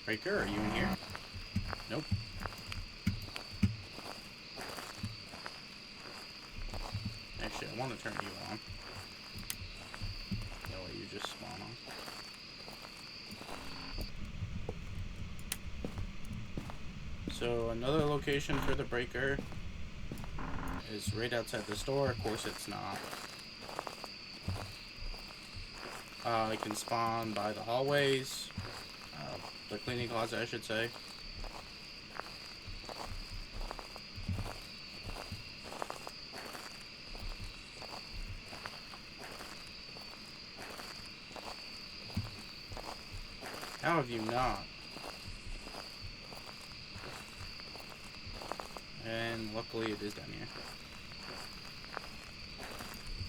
Breaker, are you in here? Nope. Actually, I want to turn you on. That way you just spawn on. So another location for the breaker is right outside the store. Of course, it's not. It can spawn by the hallways. The cleaning closet, I should say. How have you not? And luckily it is down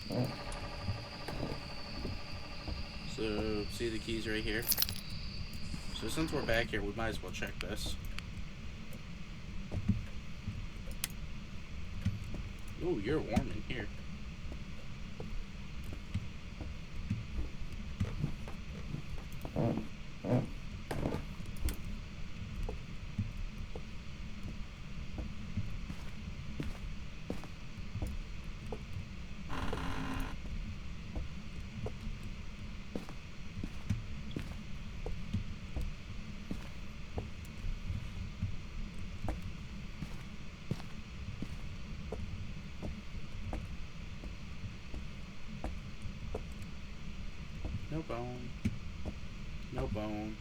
here. So, see the keys right here? So since we're back here, we might as well check this. Ooh, you're warm in here. No bone. No bone.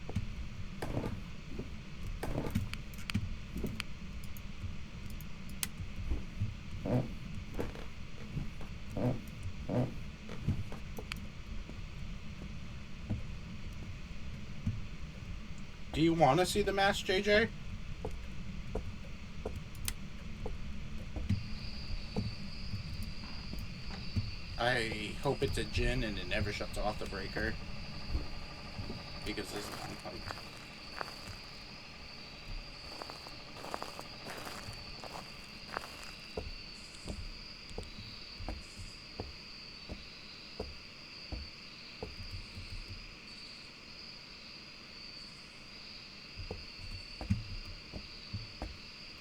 Do you want to see the mask, JJ? I hope it's a gin and it never shuts off the breaker. Because this is on like...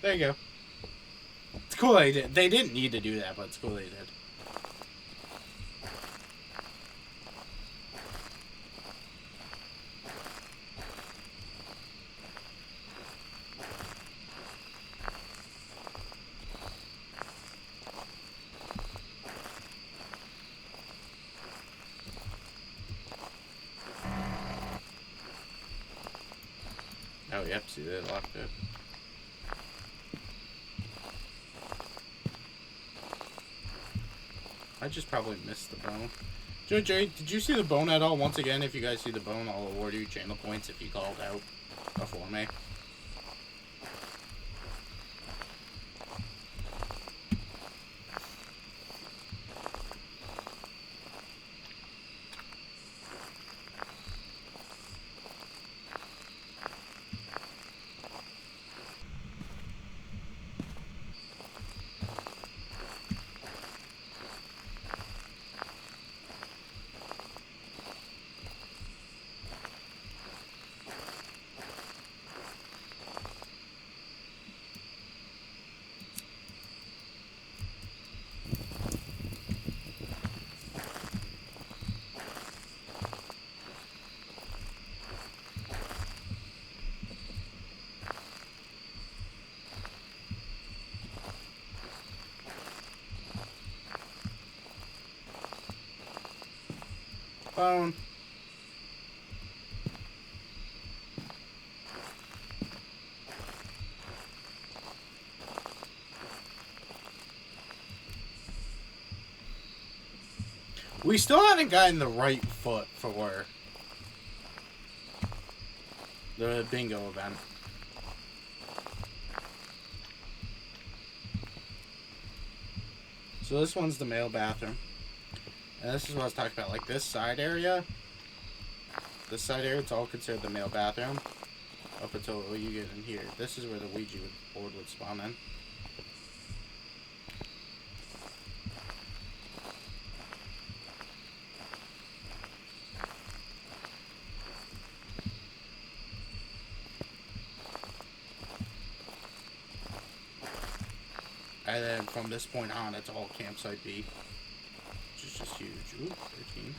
There you go. It's cool they did. They didn't need to do that, but it's cool they did. Oh, yep, see, they locked it. I just probably missed the bone. JJ, did you see the bone at all? Once again, if you guys see the bone, I'll award you channel points if you called out before me. Bone. We still haven't gotten the right foot for the bingo event. So this one's the male bathroom. And this is what I was talking about, like this side area. This side area, it's all considered the male bathroom. Up until you get in here. This is where the Ouija board would spawn in. And then from this point on, it's all campsite B. Which is just huge. Ooh, 13.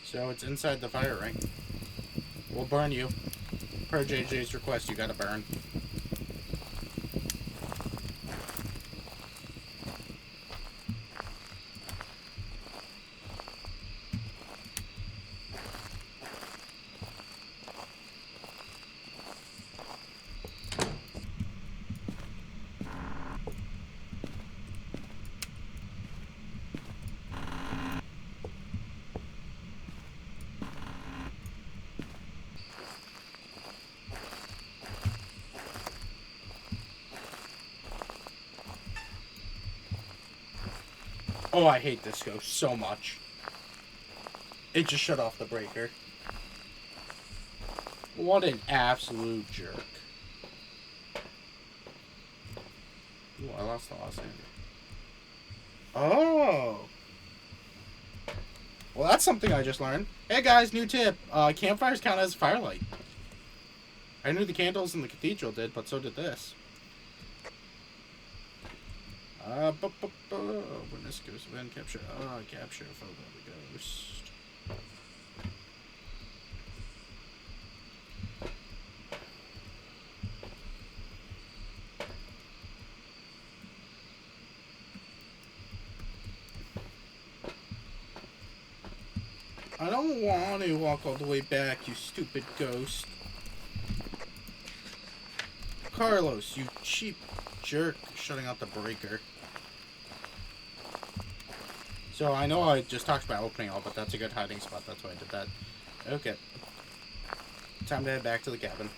So it's inside the fire ring. We'll burn you. Per JJ's request, you gotta burn. Oh, I hate this ghost so much. It just shut off the breaker. What an absolute jerk. Ooh, I lost the last name. Oh. Well, that's something I just learned. Hey guys, new tip. Campfires count as firelight. I knew the candles in the cathedral did, but so did this. Witness ghost event capture. Capture a photo of the ghost. I don't want to walk all the way back, you stupid ghost. Carlos, you cheap jerk, shutting out the breaker. So I know I just talked about opening all, but that's a good hiding spot. That's why I did that. Okay. Time to head back to the cabin.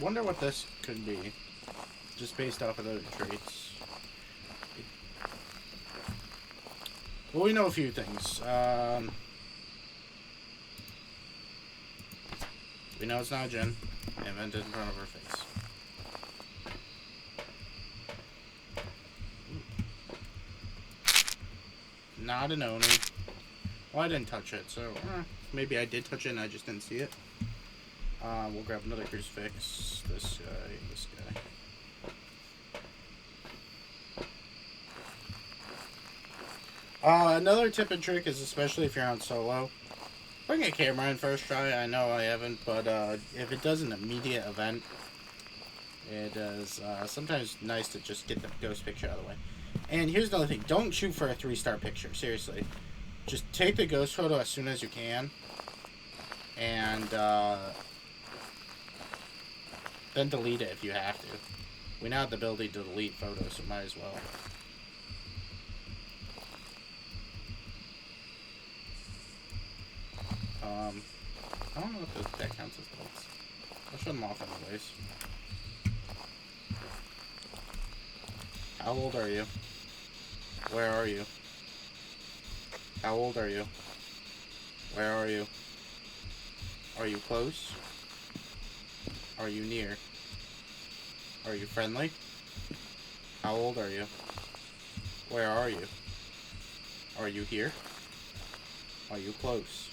Wonder what this could be. Just based off of those traits. Well, we know a few things. We know it's not a Jinn. Invented in front of her face. Not an Oni. Well, I didn't touch it, so maybe I did touch it and I just didn't see it. We'll grab another crucifix. This guy, this guy. Another tip and trick is, especially if you're on solo, bring a camera in first try. I know I haven't, but if it does an immediate event, it is sometimes nice to just get the ghost picture out of the way. And here's another thing. Don't shoot for a 3-star picture. Seriously. Just take the ghost photo as soon as you can. And then delete it if you have to. We now have the ability to delete photos, so might as well. I don't know if that counts as lights. I'll shut them off anyways. How old are you? Where are you? How old are you? Where are you? Are you close? Are you near? Are you friendly? How old are you? Where are you? Are you here? Are you close?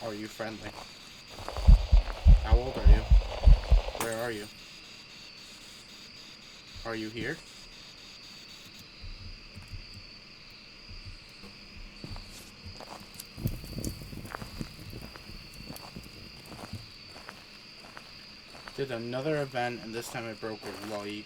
Are you friendly? How old are you? Where are you? Are you here? Did another event, and this time I broke a light.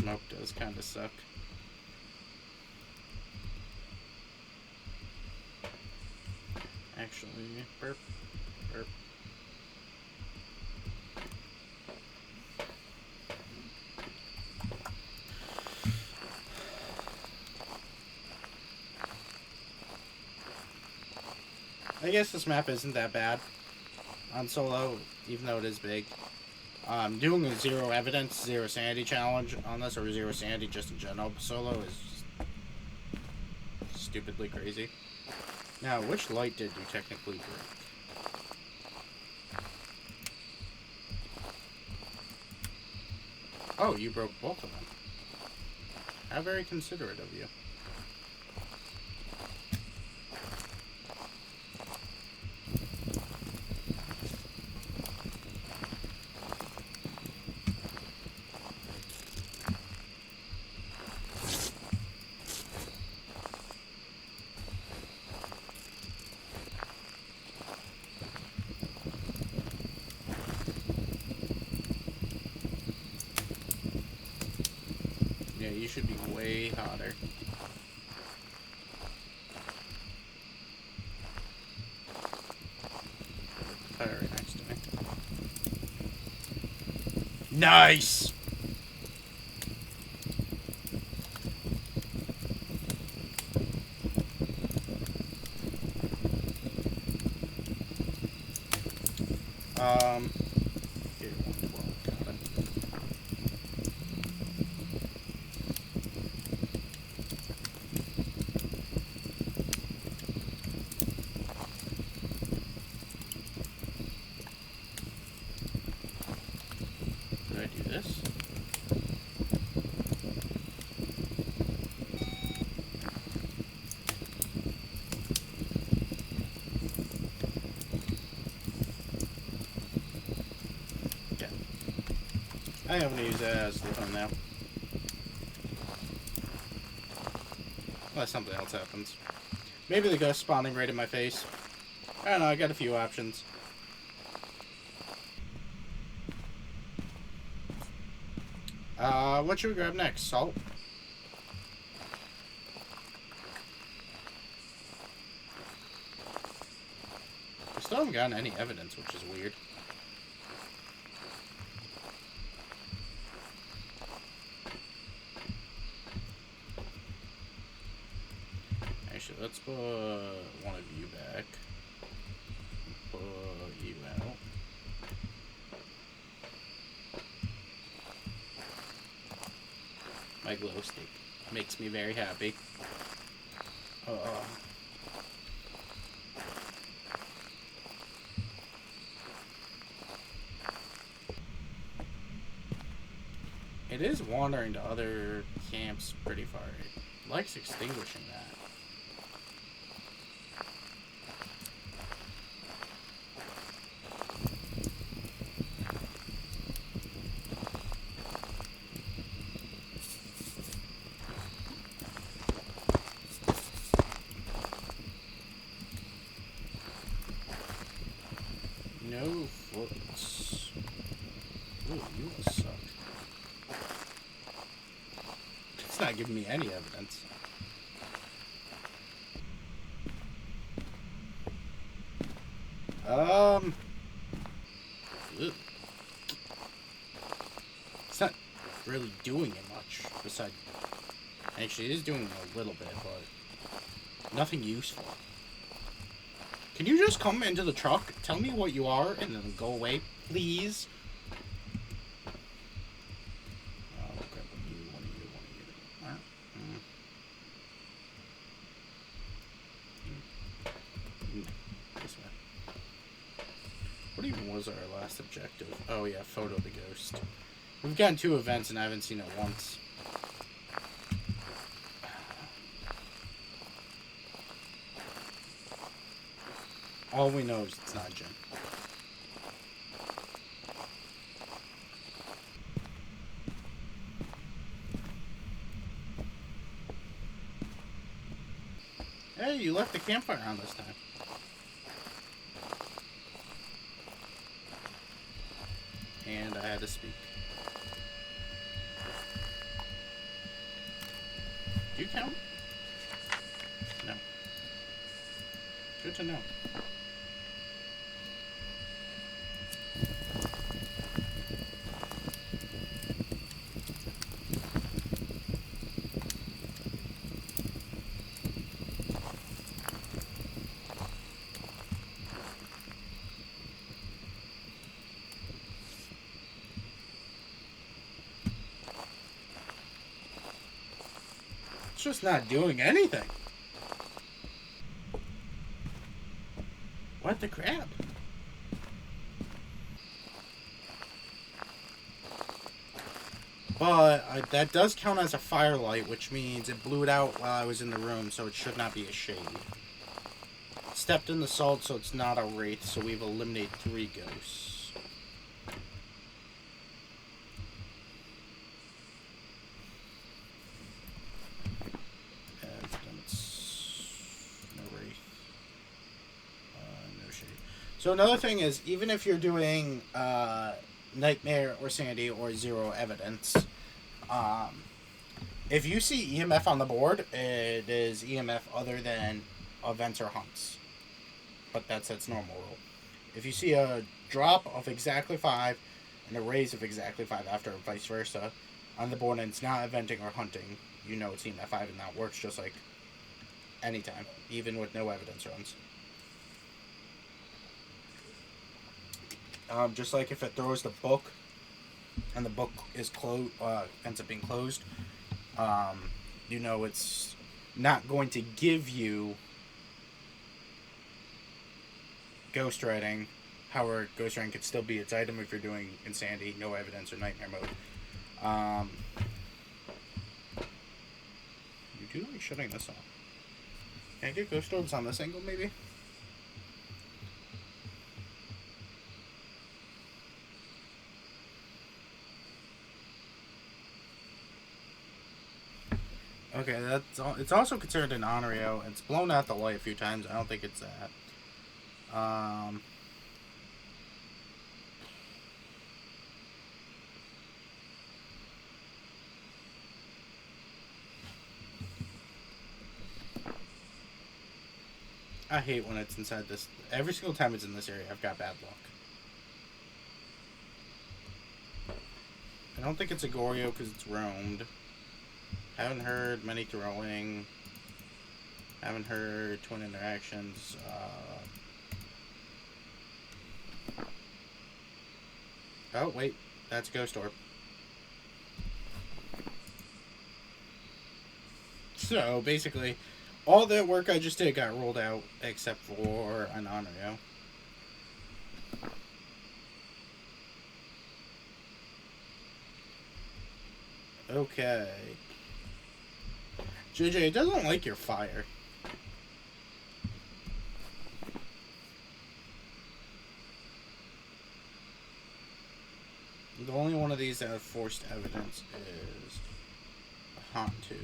smoke does kind of suck. Actually, burp, burp. I guess this map isn't that bad on solo, even though it is big. Doing a zero evidence, zero sanity challenge on this, or zero sanity just in general solo is just stupidly crazy. Now, which light did you technically break? Oh, you broke both of them. How very considerate of you. Yeah, you should be way hotter. Fire right next to me. Nice! Here, 112, got it. Did I do this? Yeah. I am gonna use that as the phone now. Unless something else happens. Maybe the ghost spawning right in my face. I don't know, I got a few options. What should we grab next? Salt? We still haven't gotten any evidence, which is weird. Actually, let's put one of you back. Put you out. My glow stick makes me very happy. It is wandering to other camps pretty far. It likes extinguishing that. No foots. Ooh, you will suck. It's not giving me any evidence. Ugh. It's not really doing it much. Besides, actually, it is doing a little bit, but nothing useful. Can you just come into the truck, tell me what you are, and then go away, please? Oh, okay, one of you. Alright. This way. What even was our last objective? Oh yeah, photo the ghost. We've gotten 2 events and I haven't seen it once. All we know is it's not Jin. Hey, you left the campfire on this time. And I had to speak. count? No. Good to know. It's just not doing anything. What the crap? But that does count as a firelight, which means it blew it out while I was in the room, so it should not be a shade. Stepped in the salt, so it's not a wraith, so we've eliminated 3 ghosts. No wraith. No shade. So another thing is, even if you're doing Nightmare or Sandy or Zero Evidence, if you see EMF on the board, it is EMF other than events or hunts. But that's its normal rule. If you see a drop of exactly 5 and a raise of exactly 5 after vice versa on the board and it's not eventing or hunting, you know it's EMF 5 and that works just like anytime, even with no evidence runs. Just like if it throws the book and the book is ends up being closed, you know it's not going to give you ghostwriting. However, ghostwriting could still be its item if you're doing Insanity, no evidence, or Nightmare mode. You do like shutting this off. Can I get ghost orbs on this angle, maybe? Okay, that's all. It's also considered an Honorio. It's blown out the light a few times. I don't think it's that. I hate when it's inside this. Every single time it's in this area, I've got bad luck. I don't think it's a Goryo because it's roamed. Haven't heard many throwing. Haven't heard twin interactions. Oh, wait. That's a ghost orb. So, basically, all that work I just did got rolled out except for an Honorio. Okay. JJ, it doesn't like your fire. The only one of these that have forced evidence is a Haunt 2.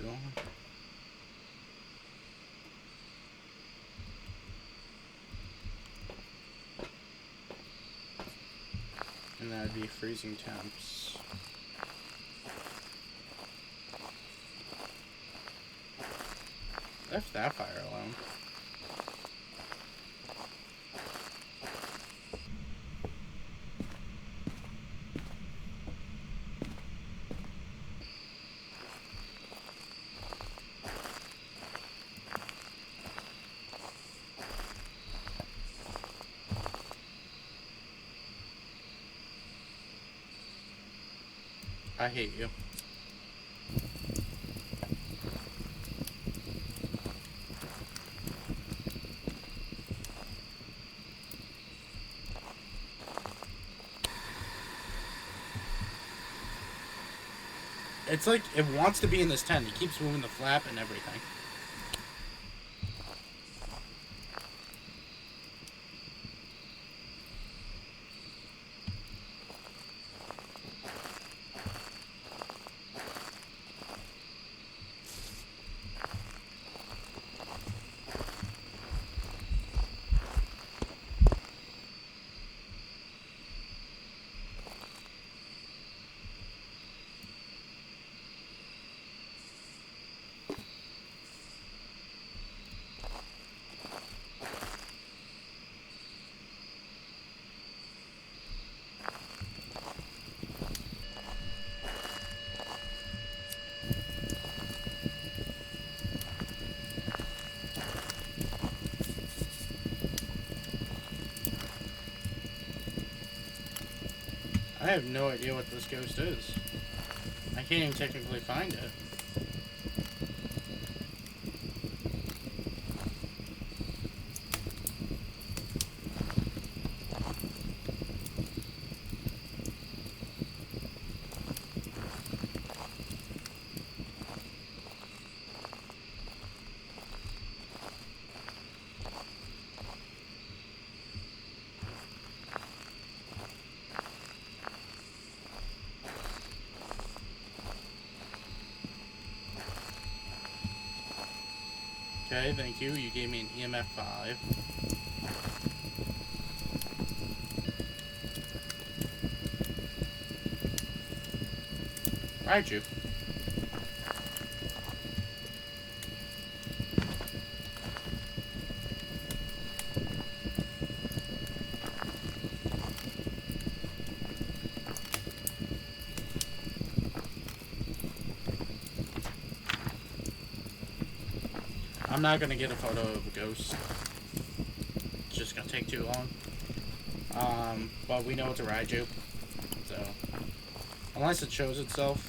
And that would be freezing temps. Left that fire alone. I hate you. It's like it wants to be in this tent. It keeps moving the flap and everything. I have no idea what this ghost is. I can't even technically find it. Okay, thank you. You gave me an EMF 5. Raiju. I'm not gonna get a photo of a ghost. It's just gonna take too long. But we know it's a Raiju. So, unless it shows itself.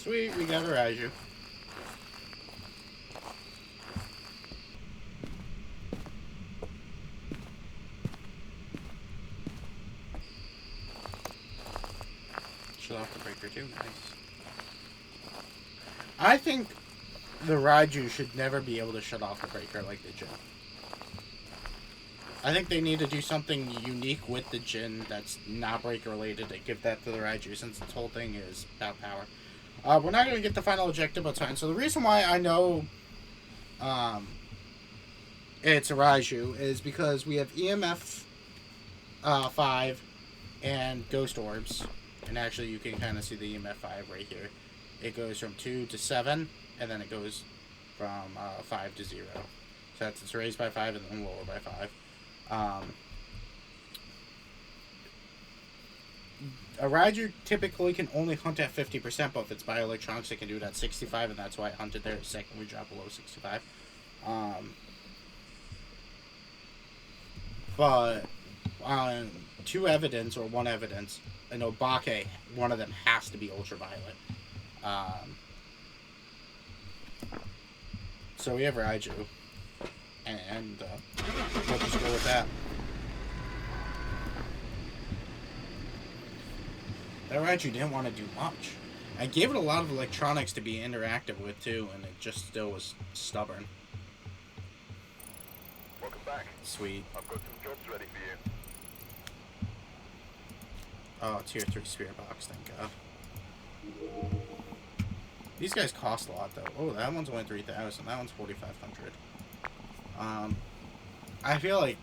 Sweet, we got a Raiju. Shut off the breaker too, nice. I think the Raiju should never be able to shut off the breaker like the Jin. I think they need to do something unique with the Jin that's not breaker related to give that to the Raiju, since this whole thing is about power. We're not going to get the final objective by time. So the reason why I know it's a Raiju is because we have EMF 5 and Ghost Orbs. And actually you can kind of see the EMF 5 right here. It goes from 2 to 7, and then it goes from 5 to 0. So it's raised by 5 and then lower by 5. A Raiju typically can only hunt at 50%, but if it's bioelectronics, it can do it at 65, and that's why I hunted there. Second, we drop below 65. But on 2 evidence, or 1 evidence, an Obake, one of them has to be ultraviolet. So we have Raiju, and we'll just go with that. That Raiju didn't want to do much. I gave it a lot of electronics to be interactive with too, and it just still was stubborn. Welcome back. Sweet. I've got some jobs ready for you. Oh, tier 3 spirit box, thank God. These guys cost a lot though. Oh, that one's only 3,000. That one's 4,500. I feel like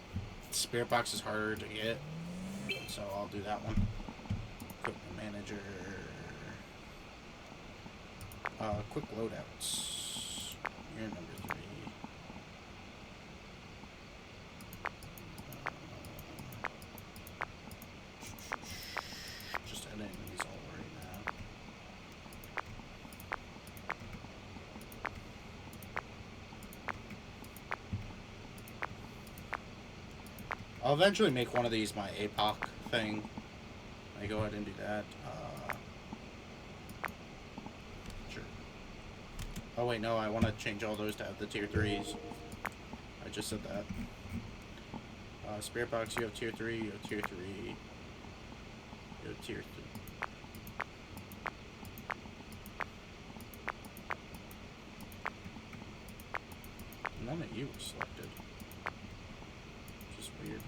spirit box is harder to get, so I'll do that one. Equipment manager. Quick loadouts. You're number 3. Just editing these all right now. I'll eventually make one of these my APOC thing. I go ahead and do that. Sure. Oh wait, no, I want to change all those to have the tier 3s. I just said that. Spirit box, you have tier 3, you have tier 3. You have tier 3. None of you were selected. Which is weird.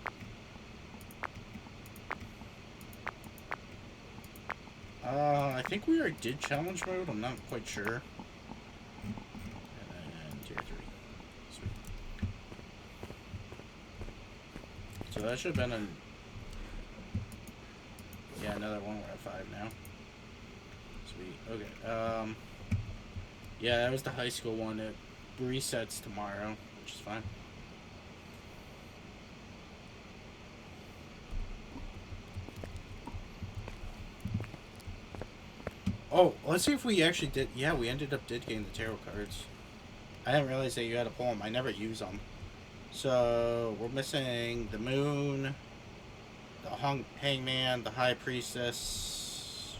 I think we already did challenge mode. I'm not quite sure. And tier 3. Sweet. So that should have been yeah, another one. We're at 5 now. Sweet. Okay. Yeah, that was the high school one. It resets tomorrow, which is fine. Oh, let's see if we actually did. Yeah, we ended up getting the tarot cards. I didn't realize that you had to pull them. I never use them. So we're missing the moon, the hangman, the high priestess,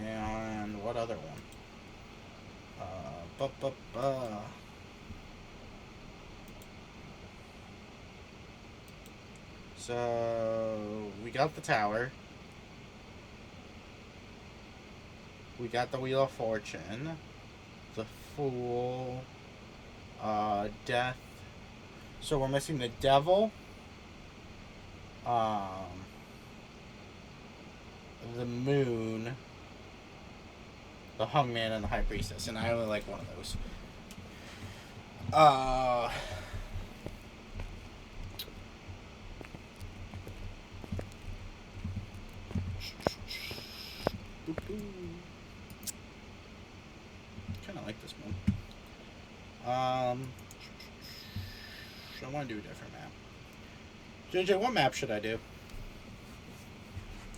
and what other one? Uh, bu- bu- bu- So we got the tower. We got the wheel of fortune, the fool, death. So we're missing the devil, um, the moon, the hangman, and the high priestess, and I only like one of those. Uh, kind of like this one. I want to do a different map. JJ, what map should I do?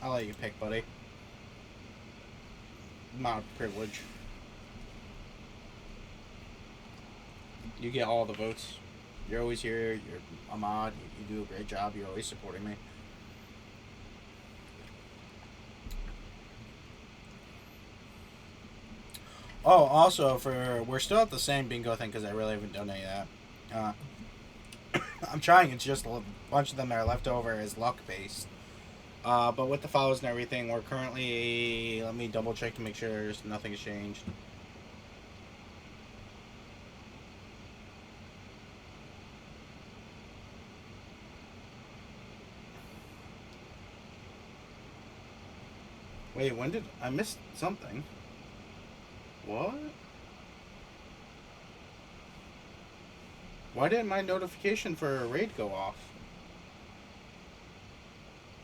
I'll let you pick, buddy. Mod privilege. You get all the votes. You're always here. You're a mod. You do a great job. You're always supporting me. Oh, also, we're still at the same bingo thing because I really haven't done any of that. I'm trying. It's just a bunch of them that are left over is luck based. But with the follows and everything, we're currently. Let me double check to make sure nothing's changed. Wait, when did I miss something? What? Why didn't my notification for a raid go off?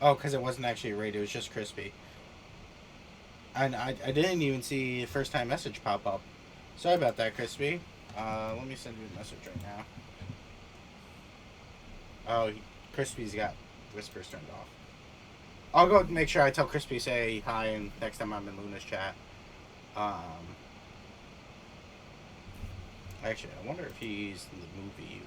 Oh, because it wasn't actually a raid, it was just Crispy. And I didn't even see the first time message pop up. Sorry about that, Crispy. Let me send you a message right now. Oh, Crispy's got whispers turned off. I'll go make sure I tell Crispy say hi and next time I'm in Luna's chat. Actually, I wonder if he's in the movie right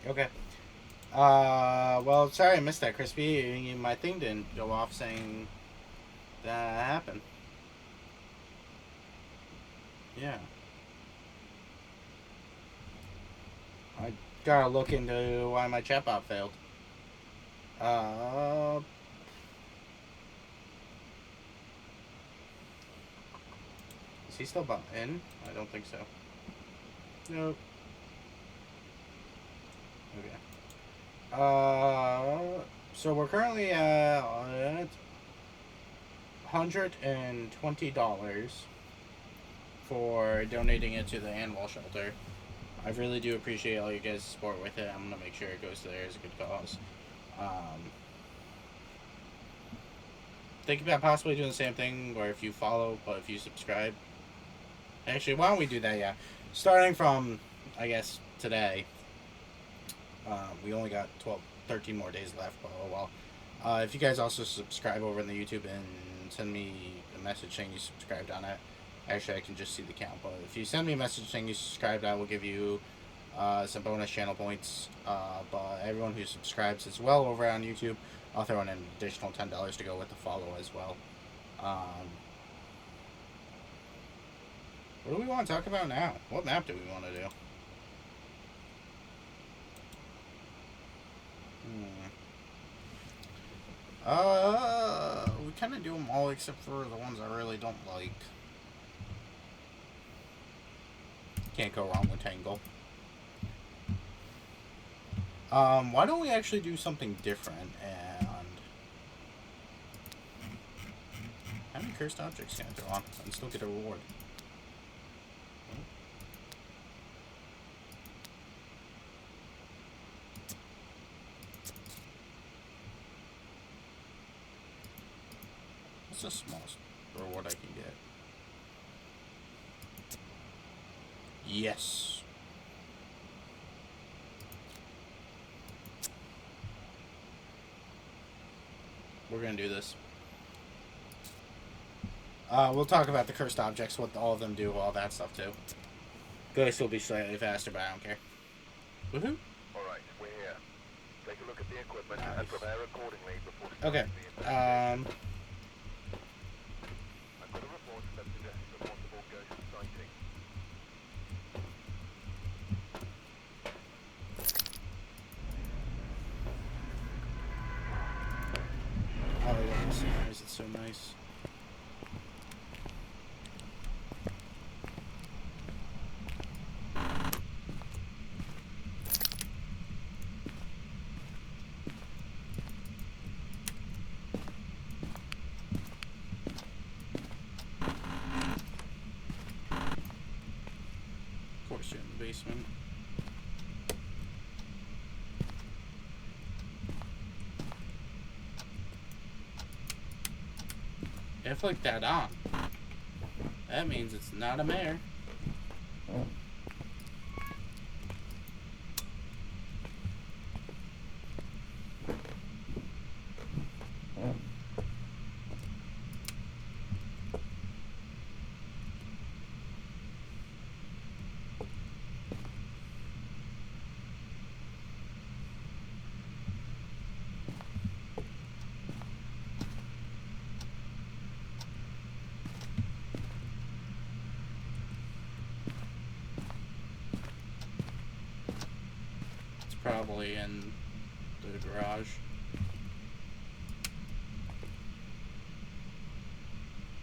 now. Okay. Well, sorry I missed that, Crispy. My thing didn't go off saying that happened. Yeah. I gotta look into why my chatbot failed. Is he still in? I don't think so. Nope. Okay. So we're currently at $120 for donating it to the animal shelter. I really do appreciate all you guys' support with it. I'm gonna make sure it goes to there as a good cause. Think about possibly doing the same thing, where if you follow, but if you subscribe. Actually, why don't we do that? Yeah, starting from I guess today. We only got 13 more days left, but oh well. If you guys also subscribe over in the YouTube and send me a message saying you subscribed on it, actually I can just see the count. But if you send me a message saying you subscribed, I will give you some bonus channel points. But everyone who subscribes as well over on YouTube, I'll throw in an additional $10 to go with the follow as well. What do we want to talk about now? What map do we want to do? We kind of do them all except for the ones I really don't like. Can't go wrong with Tangle. Why don't we actually do something different and... How many cursed objects can I throw on and still get a reward? What's the smallest reward I can get? Yes. We're gonna do this. We'll talk about the cursed objects, what all of them do, all that stuff too. Ghost will be slightly faster, but I don't care. Woohoo! Alright, we're here. Take a look at the equipment Nice. and prepare accordingly before Okay. starting the investigation. I've got a report that suggests a possible ghost sighting. Oh, yeah, the scenery is so nice. Of course, you're in the basement. If I flick that on, that means it's not a mare. It's probably in the garage.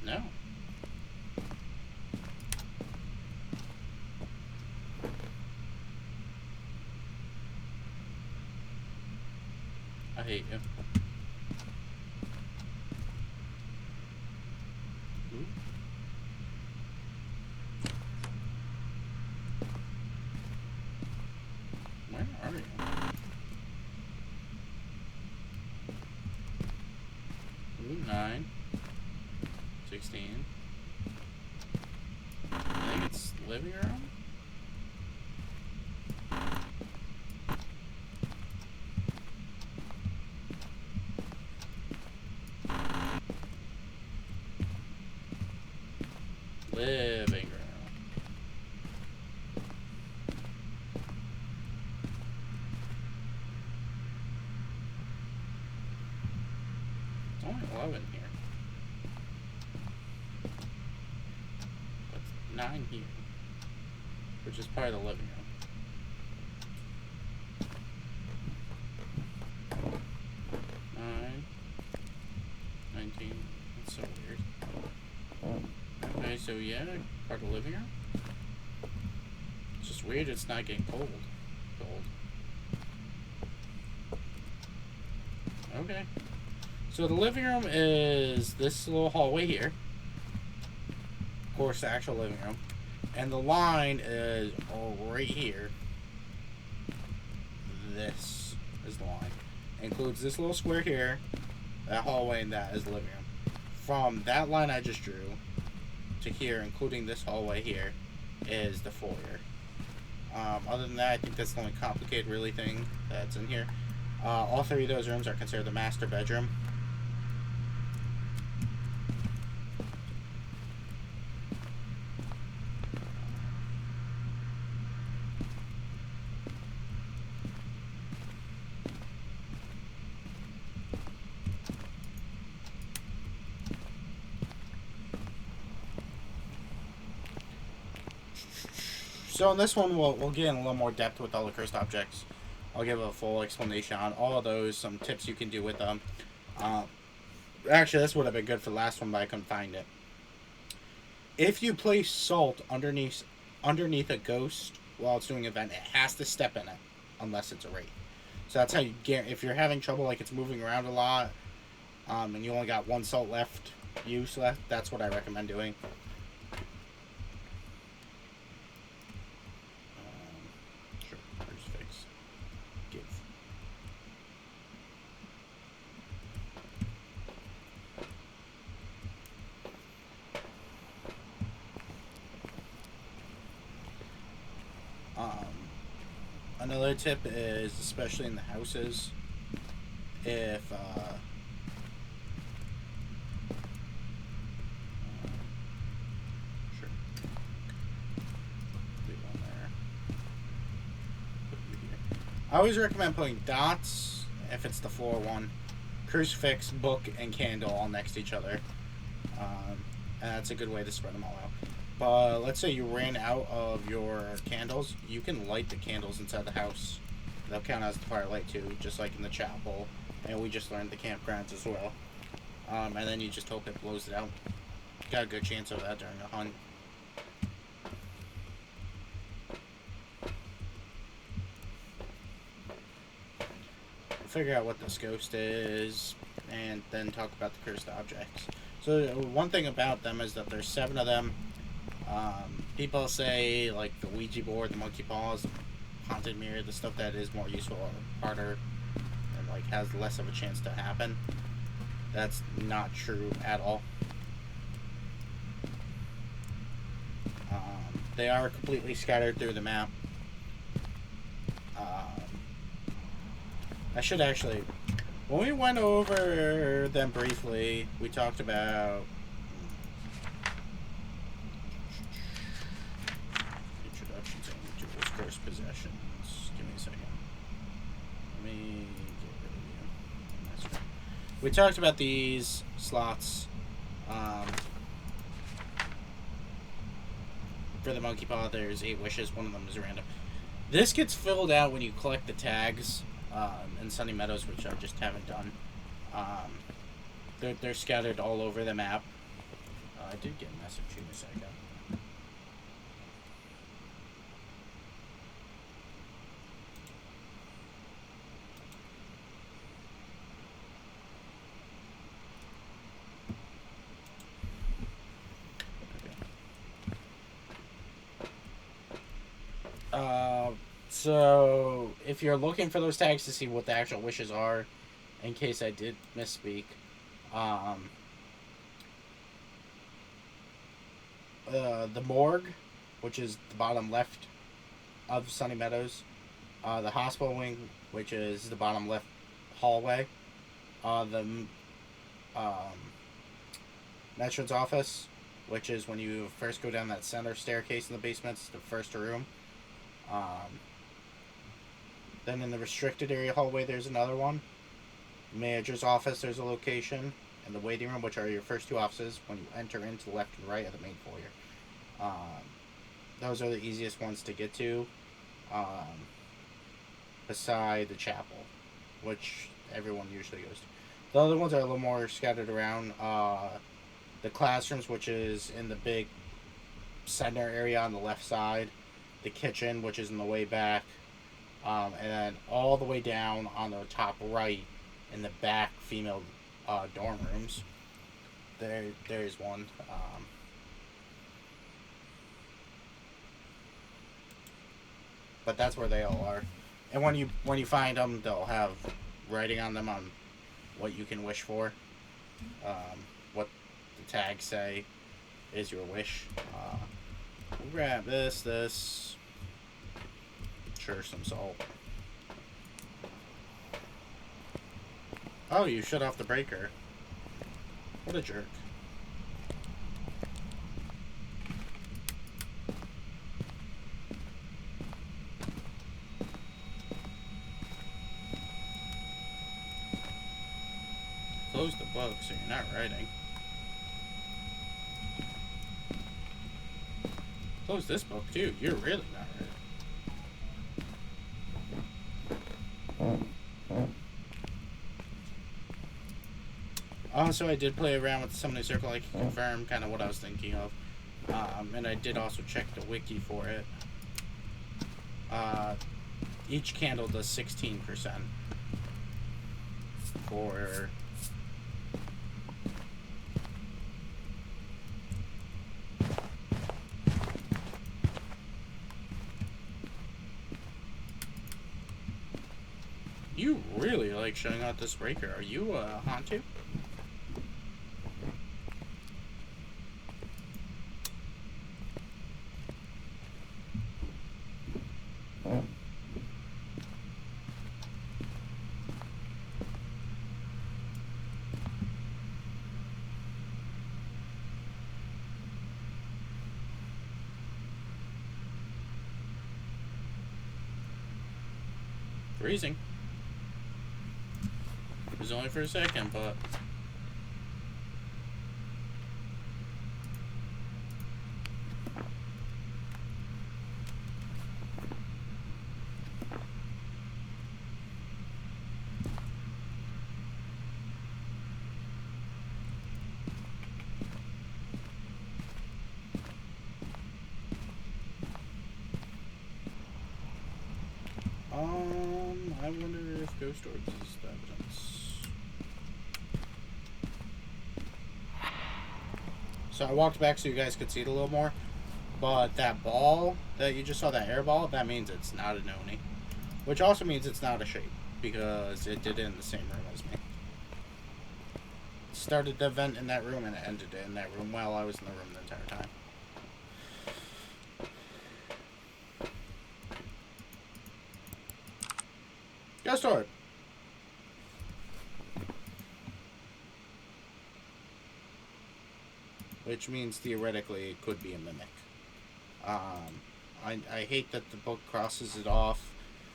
No. I hate you. Ooh. Where are you? Ooh, 9. 16. I think it's living room? Living room. It's only 11 here. But 9 here. Which is probably the living room. 9. 19. That's so weird. Okay, so yeah, part of the living room. It's just weird it's not getting cold. Okay. So the living room is this little hallway here. Of course, the actual living room. And the line is right here. This is the line. It includes this little square here, that hallway, and that is the living room. From that line I just drew to here, including this hallway here, is the foyer. Other than that, I think that's the only complicated really thing that's in here. All 3 of those rooms are considered the master bedroom. So in this one, we'll get in a little more depth with all the cursed objects. I'll give a full explanation on all of those, some tips you can do with them. Actually, this would have been good for the last one, but I couldn't find it. If you place salt underneath a ghost while it's doing an event, it has to step in it, unless it's a wraith. So that's how you get. If you're having trouble, like it's moving around a lot, and you only got one salt use left, that's what I recommend doing. Sure, crucifix. Give. Another tip is, especially in the houses, if sure, leave one there. Put you here. I always recommend putting dots if it's the floor one, crucifix, book, and candle all next to each other, and that's a good way to spread them all out. But let's say you ran out of your candles, you can light the candles inside the house. They'll count as the firelight too, just like in the chapel. And we just learned the campgrounds as well. And then you just hope it blows it out. Got a good chance of that during a hunt. Figure out what this ghost is, and then talk about the cursed objects. So one thing about them is that there's 7 of them. People say like the Ouija board, the monkey paws, the haunted mirror, the stuff that is more useful or harder and like has less of a chance to happen. That's not true at all. They are completely scattered through the map. I should actually, when we went over them briefly, we talked about first possessions. Give me a second. Let me get rid of you. We talked about these slots for the monkey paw. There's 8 wishes. One of them is random. This gets filled out when you collect the tags in Sunny Meadows, which I just haven't done. They're scattered all over the map. I did get a message. Give me a second. So if you're looking for those tags to see what the actual wishes are, in case I did misspeak, the morgue, which is the bottom left of Sunny Meadows, the hospital wing, which is the bottom left hallway, the Metron's office, which is when you first go down that center staircase in the basement, it's the first room. Then in the restricted area hallway, there's another one. Manager's office, there's a location. And the waiting room, which are your first 2 offices when you enter into the left and right of the main foyer. Those are the easiest ones to get to. Beside the chapel, which everyone usually goes to. The other ones are a little more scattered around. The classrooms, which is in the big center area on the left side. The kitchen, which is in the way back. And then all the way down on the top right in the back female dorm rooms. There's one. But that's where they all are. And when you find them, they'll have writing on them on what you can wish for. What the tags say is your wish. We'll grab this. Sure, some salt. Oh, you shut off the breaker. What a jerk. Close the book so you're not writing. Close this book too. You're really not writing. Also, I did play around with the summoning circle. I can confirm kind of what I was thinking of. And I did also check the wiki for it. Each candle does 16% for... You really like showing out this breaker. Are you a Hantu? Freezing. It was only for a second, but... I wonder if ghost orbs is evidence. So I walked back so you guys could see it a little more. But that ball that you just saw, that air ball, that means it's not a noni. Which also means it's not a shape, because it did it in the same room as me. It started the event in that room and it ended it in that room while I was in the room the entire time. Ghost orb! Which means theoretically it could be a mimic. I hate that the book crosses it off,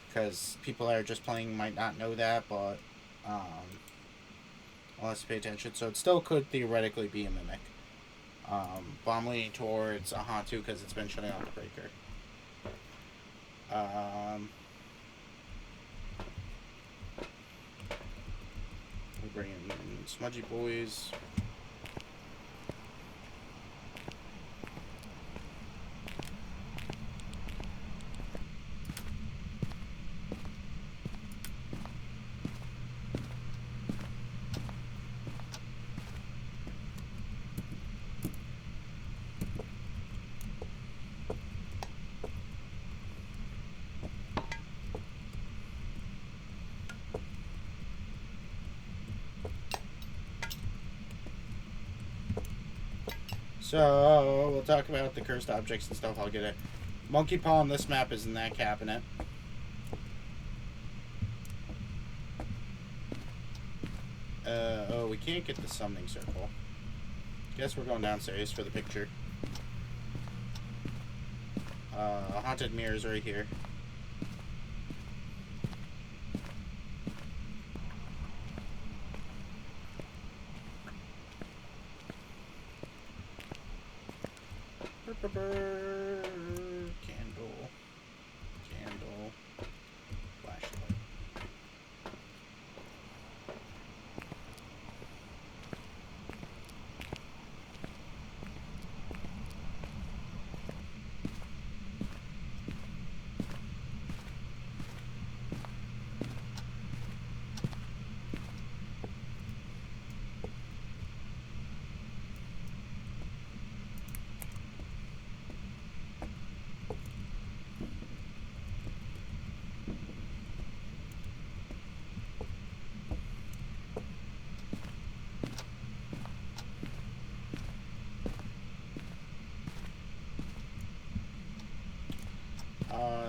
because people that are just playing might not know that, but I'll have to pay attention. So it still could theoretically be a mimic. But I'm leaning towards a Hantu because it's been shutting off the breaker. We'll bring in Smudgy Boys. So, we'll talk about the cursed objects and stuff. I'll get it. Monkey paw on this map is in that cabinet. Oh, we can't get the summoning circle. Guess we're going downstairs for the picture. Haunted mirror's right here. Candle. Candle. Flashlight.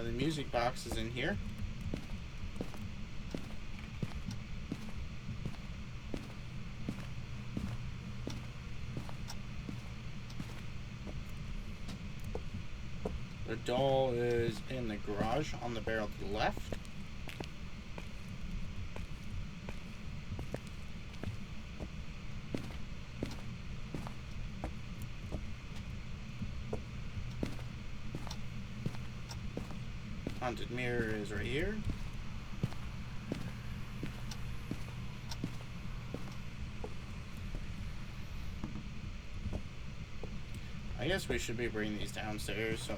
The music box is in here. The doll is in the garage on the barrel to the left. Haunted mirror is right here. I guess we should be bringing these downstairs so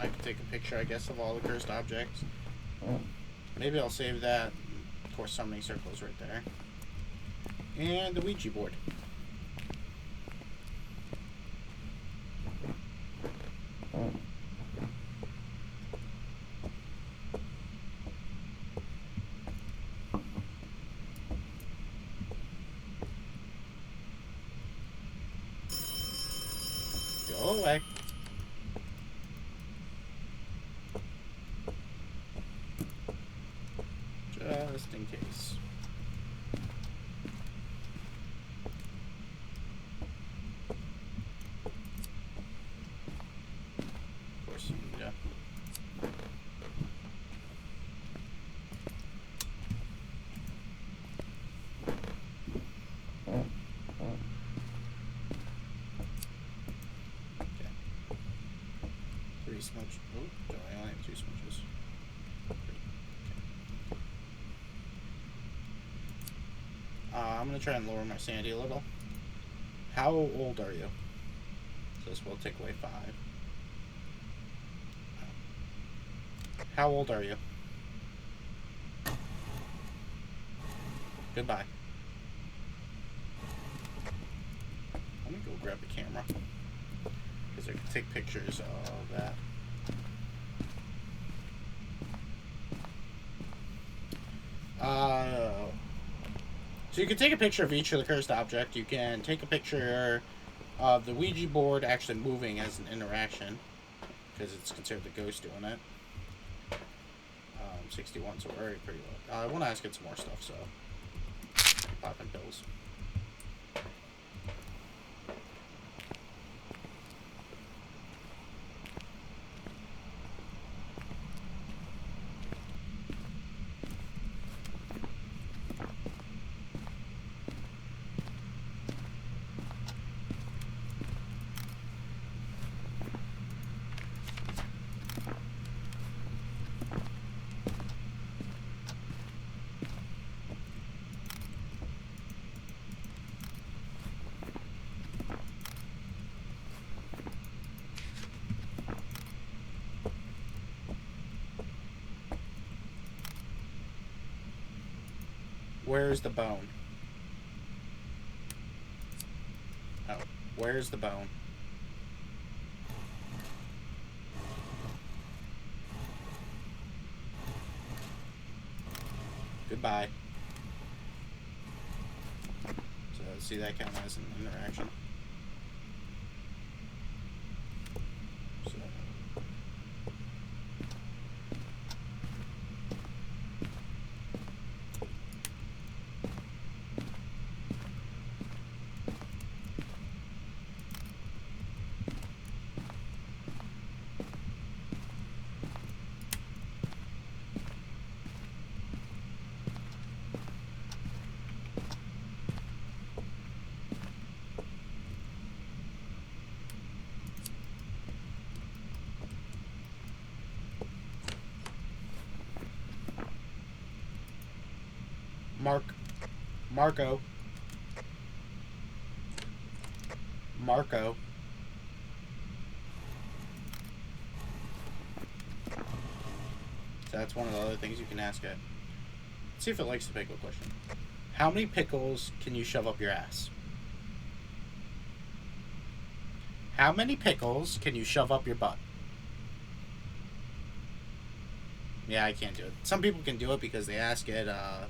I can take a picture, I guess, of all the cursed objects. Maybe I'll save that. Of course, summoning circle's right there. And the Ouija board. Go away. Just in case. Of course, yeah. Okay. 3 smudge. Oh, do I only have 2 smudges? I'm gonna try and lower my sanity a little. How old are you? So this will take away 5. How old are you? Goodbye. Let me go grab the camera. Because I can take pictures of that. So you can take a picture of each of the cursed object. You can take a picture of the Ouija board actually moving as an interaction, because it's considered the ghost doing it. 61, so we're already pretty low. I want to ask get some more stuff, so popping pills. Where's the bone? Oh, where's the bone? Goodbye. So see that count as an interaction. So Marco. So that's one of the other things you can ask it. Let's see if it likes the pickle question. How many pickles can you shove up your ass? How many pickles can you shove up your butt? Yeah, I can't do it. Some people can do it because they ask it at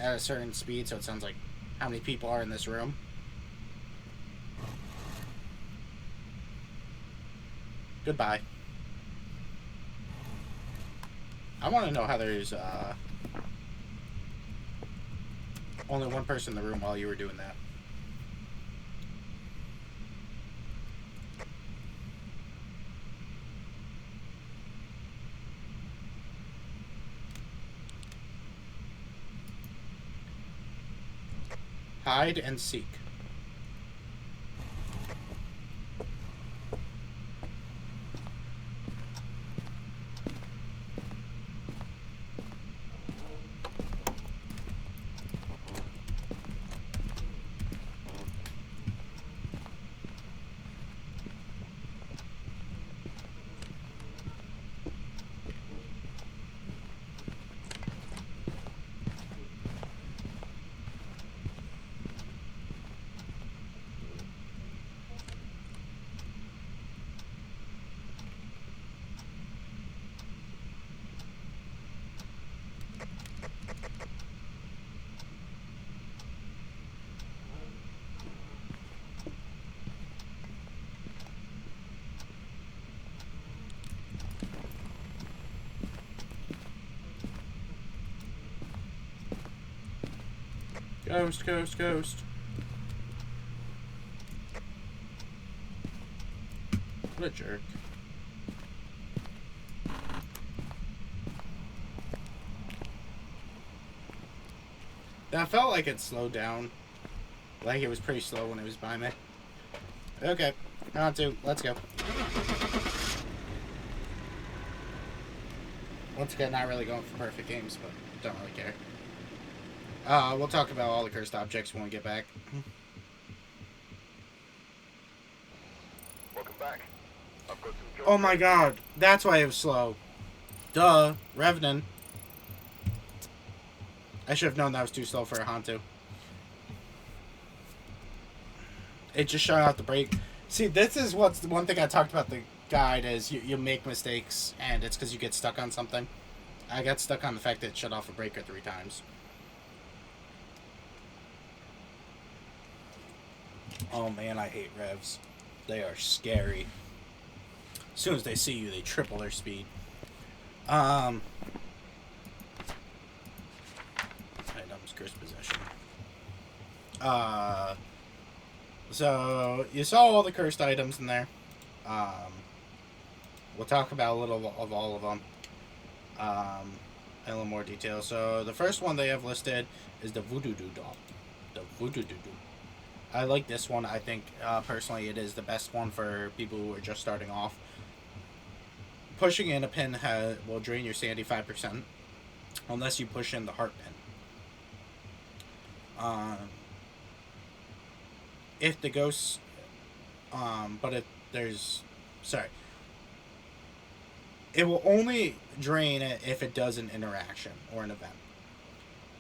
a certain speed, so it sounds like how many people are in this room. Goodbye. I want to know how there's only one person in the room while you were doing that. Hide and seek. Ghost, ghost, ghost. What a jerk. That felt like it slowed down. Like it was pretty slow when it was by me. Okay. Round 2. Let's go. Once again, not really going for perfect games, but don't really care. We'll talk about all the cursed objects when we get back. Welcome back. I've got some jobs. Oh my god. That's why it was slow. Duh. Revenant. I should have known that was too slow for a Hantu. It just shut out the brake. See, this is what's the one thing I talked about the guide is you make mistakes, and it's because you get stuck on something. I got stuck on the fact that it shut off a breaker 3 times. Oh man, I hate revs. They are scary. As soon as they see you, they triple their speed. Items, cursed possession. So you saw all the cursed items in there. We'll talk about a little of all of them. In a little more detail. So the first one they have listed is the Voodoo Doo doll. The Voodoo Doo Doo. I like this one. I think personally it is the best one for people who are just starting off. Pushing in a pin will drain your sanity 5% unless you push in the heart pin. If the ghosts, but if there's, sorry, it will only drain it if it does an interaction or an event.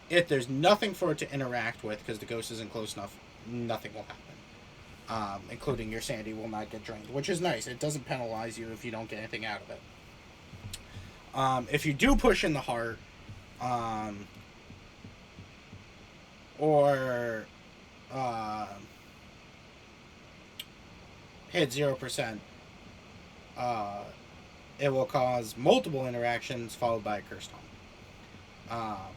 If there's nothing for it to interact with, because the ghost isn't close enough, nothing will happen. Including your sanity will not get drained, which is nice. It doesn't penalize you if you don't get anything out of it. If you do push in the heart, or hit 0%, it will cause multiple interactions followed by a cursed home.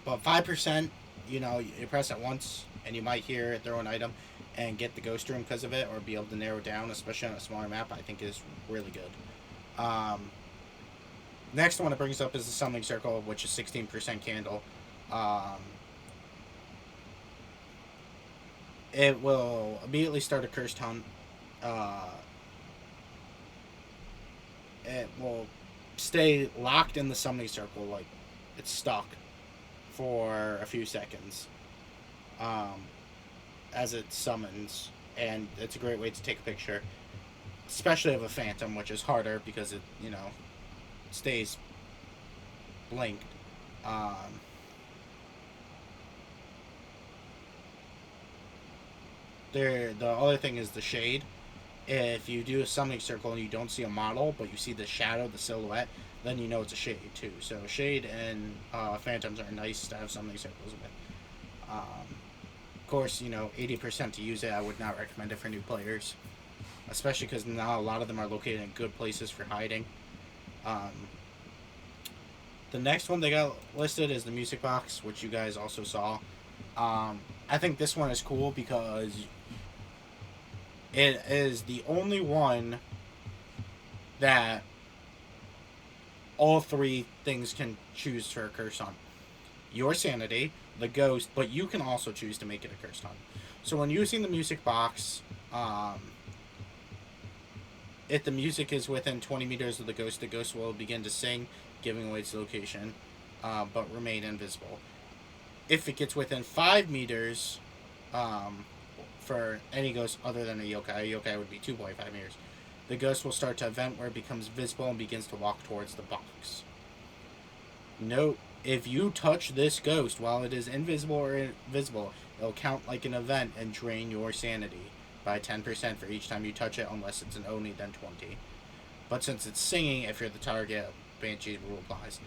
But 5%, you press it once and you might hear it throw an item and get the ghost room because of it, or be able to narrow down, especially on a smaller map. I think is really good. Next one it brings up is the summoning circle, which is 16% candle. It will immediately start a cursed hunt. It will stay locked in the summoning circle, like it's stuck for a few seconds as it summons, and it's a great way to take a picture, especially of a phantom, which is harder because it stays blinked. The other thing is the shade. If you do a summoning circle and you don't see a model, but you see the shadow, the silhouette, then you know it's a shade too. So shade and phantoms are nice to have summoning circles with. Of course, 80% to use it. I would not recommend it for new players, especially because now a lot of them are located in good places for hiding. The next one they got listed is the music box, which you guys also saw. I think this one is cool because it is the only one that all 3 things can choose for a curse on. Your sanity, the ghost, but you can also choose to make it a curse on. So when using the music box, if the music is within 20 meters of the ghost will begin to sing, giving away its location, but remain invisible. If it gets within 5 meters, for any ghost other than a yokai would be 2.5 meters, the ghost will start to event where it becomes visible and begins to walk towards the box. Note, if you touch this ghost while it is invisible or visible, it'll count like an event and drain your sanity by 10% for each time you touch it, unless it's an Oni, then 20. But since it's singing, if you're the target, Banshee rule applies.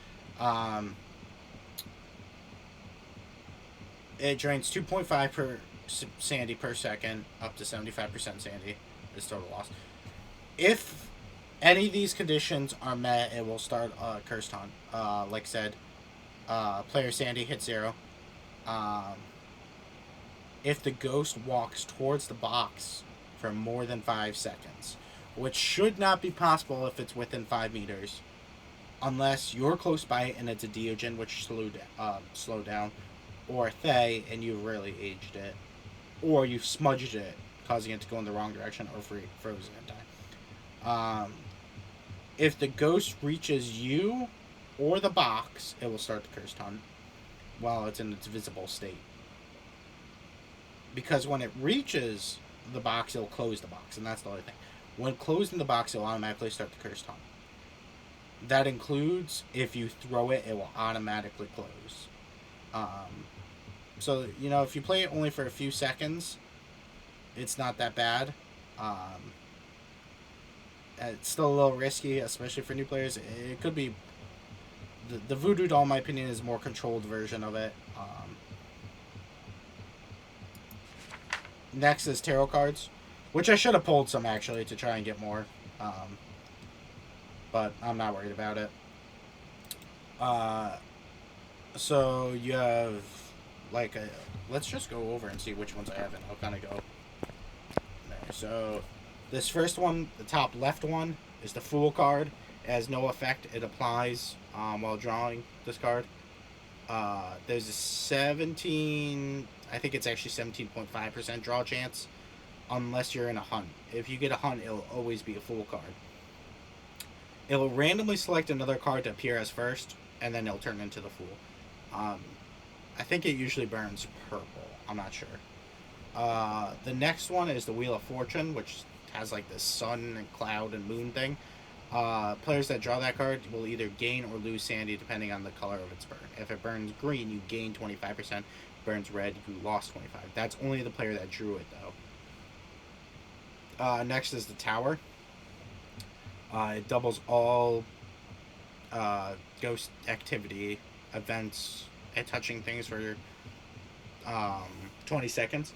It drains 2.5 per sanity per second, up to 75% sanity is total loss. If any of these conditions are met, it will start a cursed hunt. Like I said, player sanity hits 0. if the ghost walks towards the box for more than 5 seconds, which should not be possible if it's within 5 meters, unless you're close by it and it's a Deogen, which slow down, or a Thay and you've really aged it, or you've smudged it, causing it to go in the wrong direction, or frozen and die. If the ghost reaches you or the box, it will start the cursed hunt while it's in its visible state. Because when it reaches the box, it'll close the box, and that's the other thing. When closed in the box, it'll automatically start the cursed hunt. That includes if you throw it, it will automatically close. So, if you play it only for a few seconds, it's not that bad. It's still a little risky, especially for new players. It could be... The Voodoo Doll, in my opinion, is a more controlled version of it. Next is tarot cards, which I should have pulled some, actually, to try and get more. But I'm not worried about it. So you have let's just go over and see which ones I have, and I'll kind of go there. So this first one, the top left one, is the Fool card. It has no effect. It applies while drawing this card. There's a 17, I think it's actually 17.5% draw chance, unless you're in a hunt. If you get a hunt, it'll always be a Fool card. It'll randomly select another card to appear as first, and then it'll turn into the Fool. I think it usually burns purple. I'm not sure. The next one is the Wheel of Fortune, which has like this sun and cloud and moon thing. Players that draw that card will either gain or lose sanity depending on the color of its burn. If it burns green, you gain 25%. Burns red, you lost 25%. That's only the player that drew it, though. Next is the Tower. It doubles all ghost activity, events, and touching things for 20 seconds.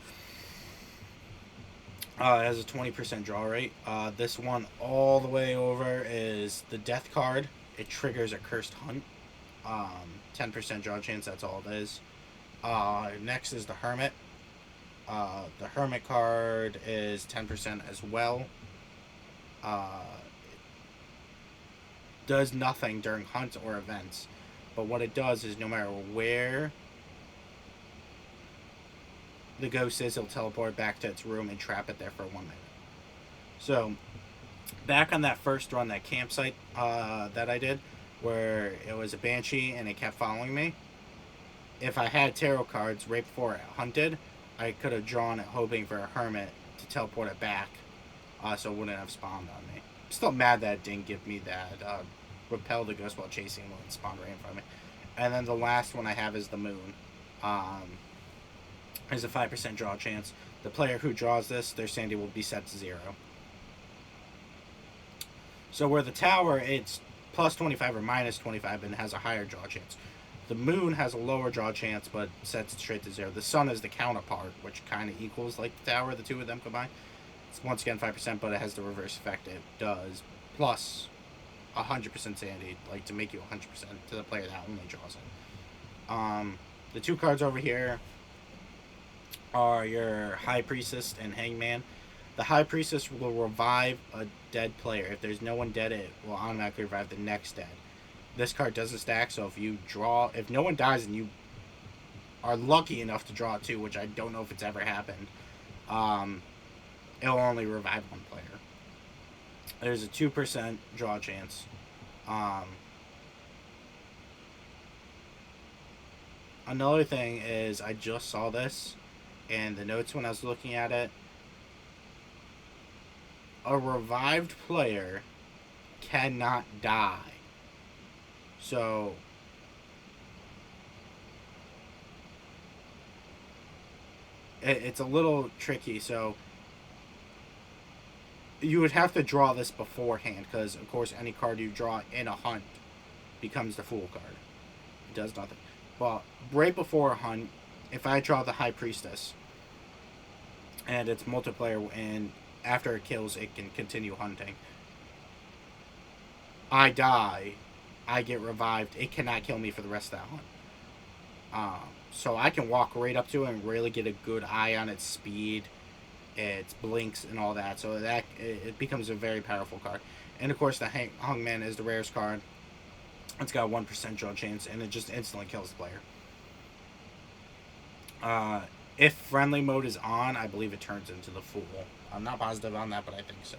It has a 20% draw rate. This one all the way over is the Death card. It triggers a cursed hunt. 10% draw chance, that's all it is. Next is the Hermit. The Hermit card is 10% as well. Does nothing during hunts or events. But what it does is no matter where the ghost is, it'll teleport back to its room and trap it there for 1 minute. So, back on that first run, that campsite that I did, where it was a Banshee and it kept following me, if I had tarot cards right before it hunted, I could have drawn it hoping for a Hermit to teleport it back, so it wouldn't have spawned on me. I'm still mad that it didn't give me that repel the ghost while chasing when it spawned right in front of me. And then the last one I have is the Moon. There's a 5% draw chance. The player who draws this, their sanity will be set to 0. So where the Tower, it's plus 25 or minus 25 and has a higher draw chance. The Moon has a lower draw chance but sets it straight to 0. The Sun is the counterpart, which kind of equals like the Tower, the two of them combined. It's once again 5%, but it has the reverse effect. It does plus 100% sanity, like to make you 100% to the player that only draws it. The two cards over here are your High Priestess and Hangman. The High Priestess will revive a dead player. If there's no one dead, it will automatically revive the next dead. This card doesn't stack, so if no one dies and you are lucky enough to draw it too, which I don't know if it's ever happened, it'll only revive one player. There's a 2% draw chance. Another thing is, I just saw this in the notes when I was looking at it. A revived player cannot die. So it's a little tricky. So you would have to draw this beforehand, because of course any card you draw in a hunt becomes the Fool card. It does nothing. But right before a hunt, if I draw the High Priestess and it's multiplayer, and after it kills it can continue hunting, I die, I get revived, it cannot kill me for the rest of that hunt. So I can walk right up to it and really get a good eye on its speed, its blinks, and all that. So that it becomes a very powerful card. And of course, the Hangman is the rarest card. It's got a 1% draw chance, and it just instantly kills the player. If friendly mode is on, I believe it turns into the Fool. I'm not positive on that, but I think so.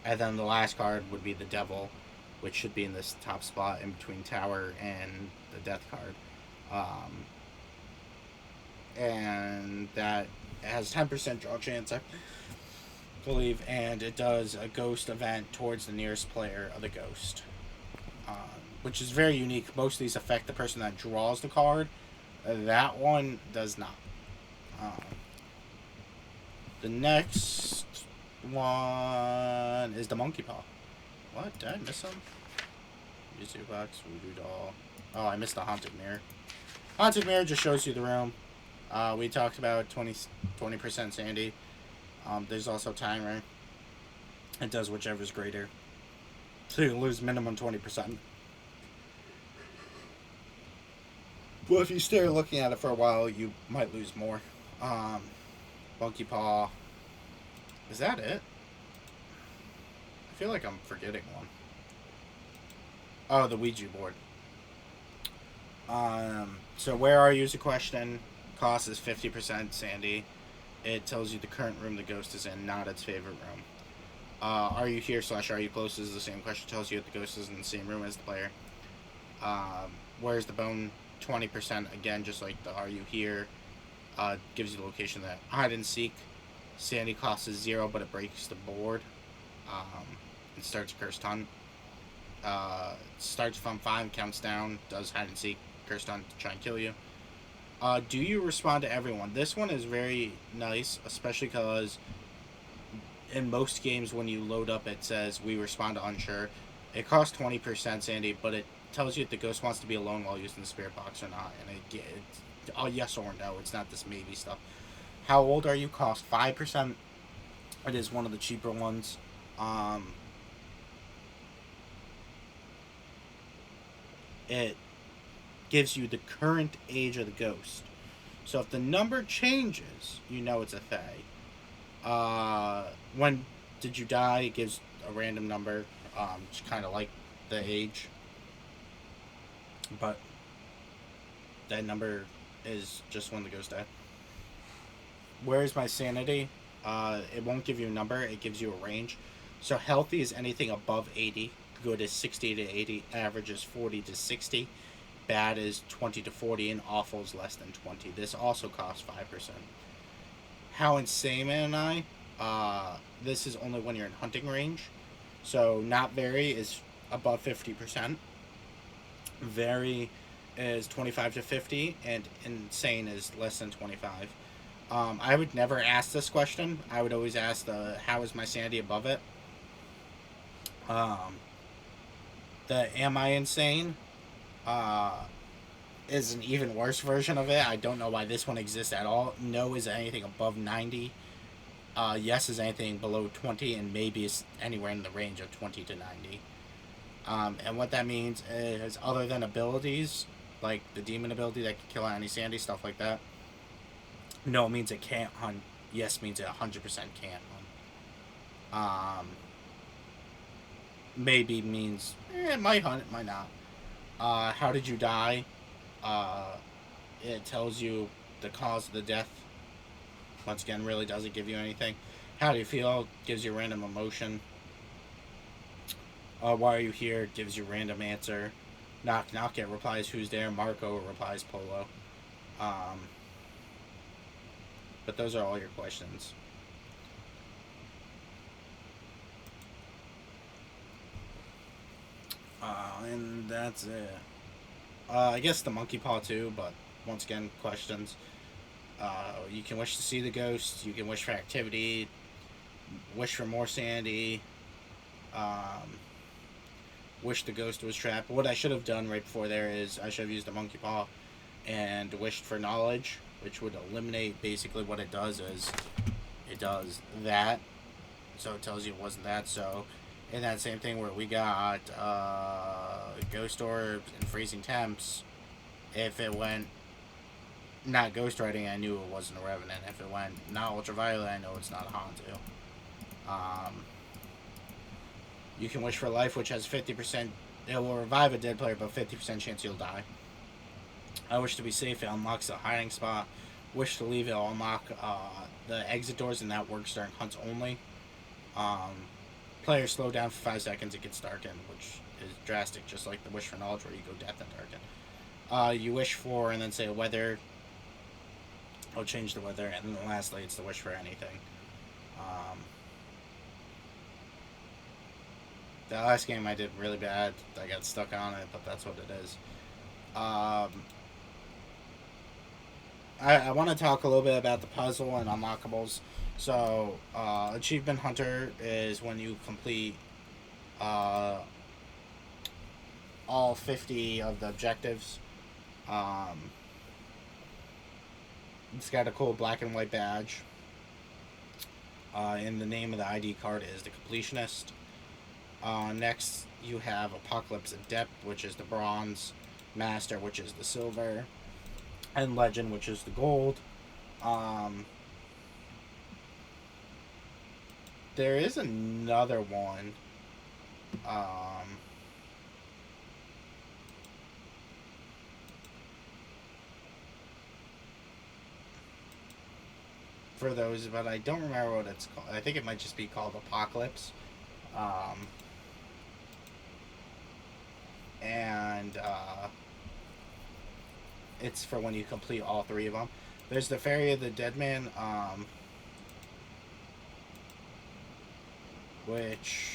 And then the last card would be the Devil, which should be in this top spot in between Tower and the Death card. And that has 10% draw chance, I believe, and it does a ghost event towards the nearest player of the ghost, which is very unique. Most of these affect the person that draws the card. That one does not. The next one is the Monkey Paw. What? Did I miss some? Yuzu Box, Voodoo Doll. Oh, I missed the Haunted Mirror. Haunted Mirror just shows you the room. We talked about 20% Sandy. There's also Timer. It does whichever's greater. So you lose minimum 20%. Well, if you stay looking at it for a while, you might lose more. Monkey Paw. Is that it? I feel like I'm forgetting one. Oh, the Ouija board. So where are you is a question. Cost is 50% Sandy. It tells you the current room the ghost is in, not its favorite room. Are you here / are you close is the same question. Tells you if the ghost is in the same room as the player. Where's the bone? 20%, again, just like the are you here. Gives you the location that hide and seek. Sandy cost is 0, but it breaks the board. It starts Cursed Hunt. Starts from 5, counts down, does hide and seek, Cursed Hunt to try and kill you. Do you respond to everyone? This one is very nice, especially because in most games when you load up it says we respond to unsure. It costs 20% Sandy, but it tells you if the ghost wants to be alone while using the spirit box or not, and it's yes or no. It's not this maybe stuff. How old are you? Cost 5%. It is one of the cheaper ones. It gives you the current age of the ghost. So if the number changes, you know it's a fae. When did you die? It gives a random number. It's kind of like the age. But that number is just when the ghost died. Where is my sanity? It won't give you a number. It gives you a range. So healthy is anything above 80. Good is 60 to 80. Average is 40 to 60. Bad is 20 to 40. And awful is less than 20. This also costs 5%. How insane am I? This is only when you're in hunting range. So not very is above 50%. Very is 25 to 50, and insane is less than 25. I would never ask this question. I would always ask the how is my sanity above it. The am I insane is an even worse version of it. I don't know why this one exists at all. No is anything above 90. Yes is anything below 20, and maybe is anywhere in the range of 20 to 90. And what that means is, other than abilities, like the demon ability that can kill any sandy, stuff like that, no means it can't hunt. Yes means it 100% can't hunt. Maybe means it might hunt, it might not. How did you die? It tells you the cause of the death. Once again, really doesn't give you anything. How do you feel? Gives you a random emotion. Why are you here? Gives you random answer. Knock knock, it replies who's there. Marco replies Polo. But those are all your questions. And that's it. I guess the monkey paw too, but once again, questions. You can wish to see the ghost. You can wish for activity. Wish for more sandy. Wish the ghost was trapped. What I should have done right before there is I should have used the monkey paw and wished for knowledge, which would eliminate basically what it does is it does that. So it tells you it wasn't that. So in that same thing where we got ghost orbs and freezing temps, If it went not Ghost Riding, I knew it wasn't a Revenant. If it went not Ultraviolet, I know it's not a Hantu. You can wish for life, which has 50%. It will revive a dead player, but 50% chance you'll die. I wish to be safe. It unlocks a hiding spot. Wish to leave. It'll unlock the exit doors, and that works during hunts only. Players slow down for 5 seconds. It gets darkened, which is drastic, just like the wish for knowledge, where you go death and darken. You wish for, and then say weather. I'll change the weather, and then lastly, it's the wish for anything. The last game I did really bad. I got stuck on it, but that's what it is. I want to talk a little bit about the puzzle and unlockables. So, Achievement Hunter is when you complete all 50 of the objectives. It's got a cool black and white badge. And the name of the ID card is the Completionist. Next, you have Apocalypse Adept, which is the bronze. Master, which is the silver. And Legend, which is the gold. There is another one. For those, but I don't remember what it's called. I think it might just be called Apocalypse. And it's for when you complete all 3 of them. There's the Ferry of the Dead Man, which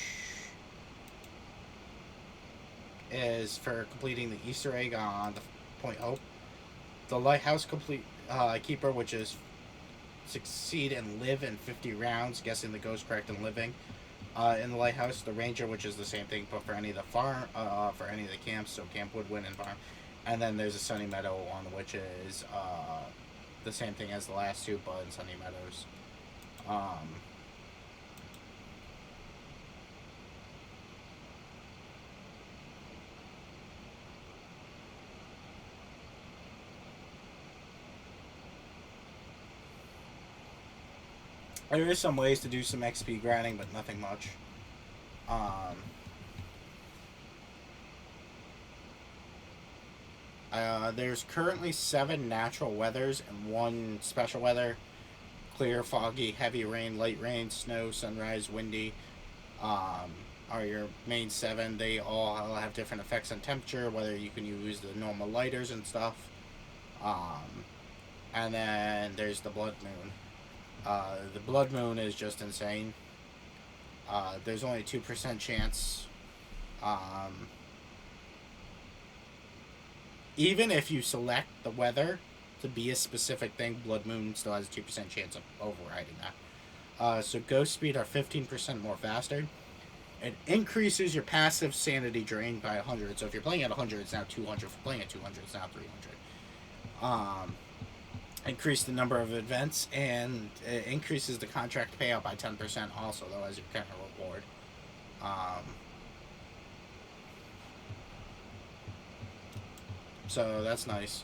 is for completing the Easter egg on the Point Hope. The Lighthouse Keeper, which is succeed and live in 50 rounds, guessing the ghost correct and living. In the Lighthouse, the Ranger, which is the same thing, but for any of the farm, for any of the camps, so Camp Woodwind and Farm. And then there's a Sunny Meadow one, which is the same thing as the last 2, but in Sunny Meadows. There is some ways to do some XP grinding, but nothing much. There's currently 7 natural weathers and 1 special weather. Clear, foggy, heavy rain, light rain, snow, sunrise, windy. Are your main 7. They all have different effects on temperature, whether you can use the normal lighters and stuff. And then there's the Blood Moon. The Blood Moon is just insane. There's only 2% chance. Even if you select the weather to be a specific thing, Blood Moon still has a 2% chance of overriding that. So Ghost Speed are 15% more faster. It increases your passive sanity drain by 100. So if you're playing at 100, it's now 200. If you're playing at 200, it's now 300. Increase the number of events, and it increases the contract payout by 10% also, though, as your kind of reward. So that's nice.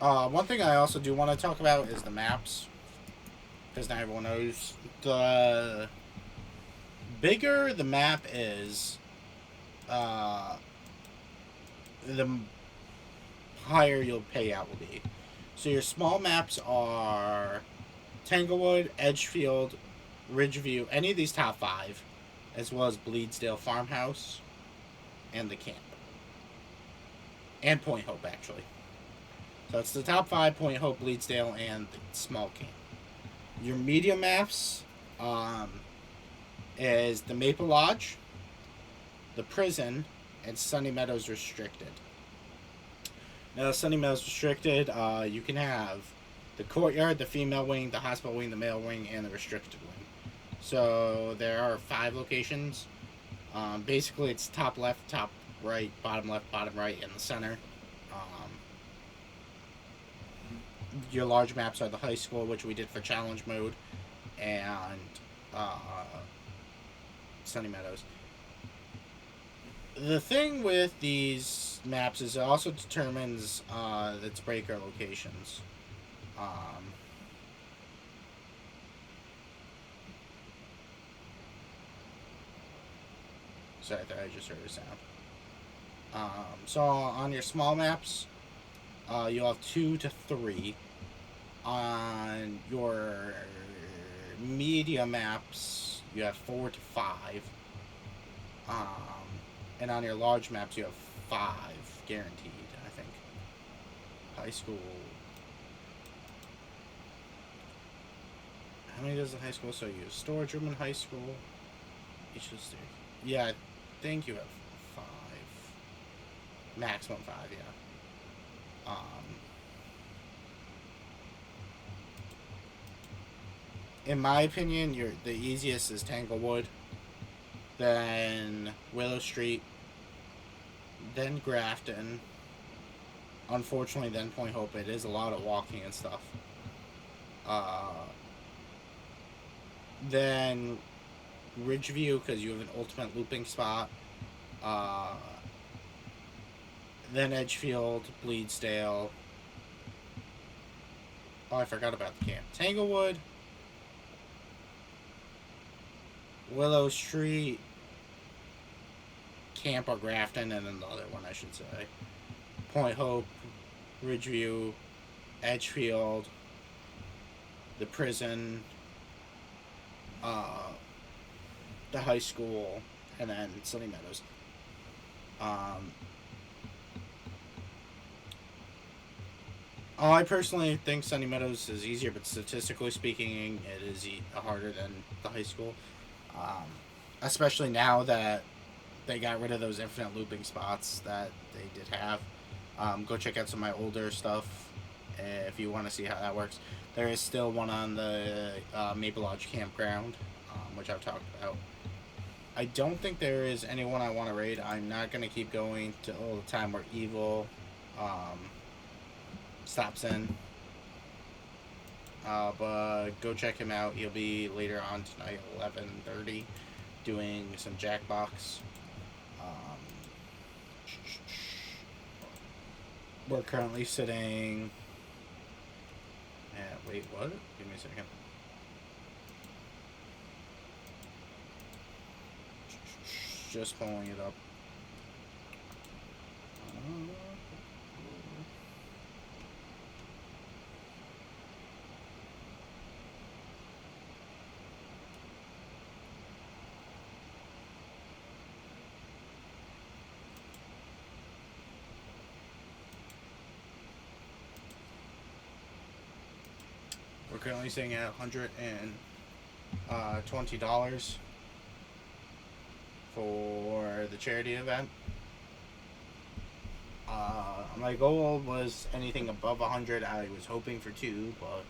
One thing I also do want to talk about is the maps, because not everyone knows. The bigger the map is, the higher your payout will be. So your small maps are Tanglewood, Edgefield, Ridgeview, any of these top 5, as well as Bleedsdale Farmhouse, and the camp. And Point Hope, actually. So it's the top 5, Point Hope, Bleedsdale, and the small camp. Your medium maps is the Maple Lodge, the Prison, and Sunny Meadows Restricted. Now, Sunny Meadows Restricted, you can have the Courtyard, the Female Wing, the Hospital Wing, the Male Wing, and the Restricted Wing. So there are 5 locations. Basically, it's top left, top right, bottom left, bottom right, and the center. Your large maps are the high school, which we did for challenge mode, and Sunny Meadows. The thing with these maps is it also determines its breaker locations. Um, Sorry, I thought I just heard a sound. So on your small maps, you'll have 2 to 3. On your media maps, you have 4 to 5. And on your large maps, you have 5 guaranteed. I think. High school. How many does the high school so use? Storage room in high school. Each of the yeah, I think you have 5. Maximum 5, yeah. In my opinion, the easiest is Tanglewood, then Willow Street, then Grafton. Unfortunately, then Point Hope. It is a lot of walking and stuff. Then Ridgeview, because you have an ultimate looping spot. Then Edgefield, Bleedsdale. Oh, I forgot about the camp. Tanglewood, Willow Street, Camp or Grafton, and then the other one, I should say. Point Hope, Ridgeview, Edgefield, the prison, the high school, and then Sunny Meadows. I personally think Sunny Meadows is easier, but statistically speaking, it is harder than the high school. Especially now that they got rid of those infinite looping spots that they did have. Go check out some of my older stuff if you want to see how that works. There is still one on the Maple Lodge Campground, which I've talked about. I don't think there is anyone I want to raid. I'm not going to keep going to all the time where Evil stops in. But go check him out. He'll be later on tonight, 11:30, doing some Jackbox. We're currently sitting. Wait, what? Give me a second. Just pulling it up. We're currently sitting at $120 for the charity event. My goal was anything above 100. I was hoping for 2, but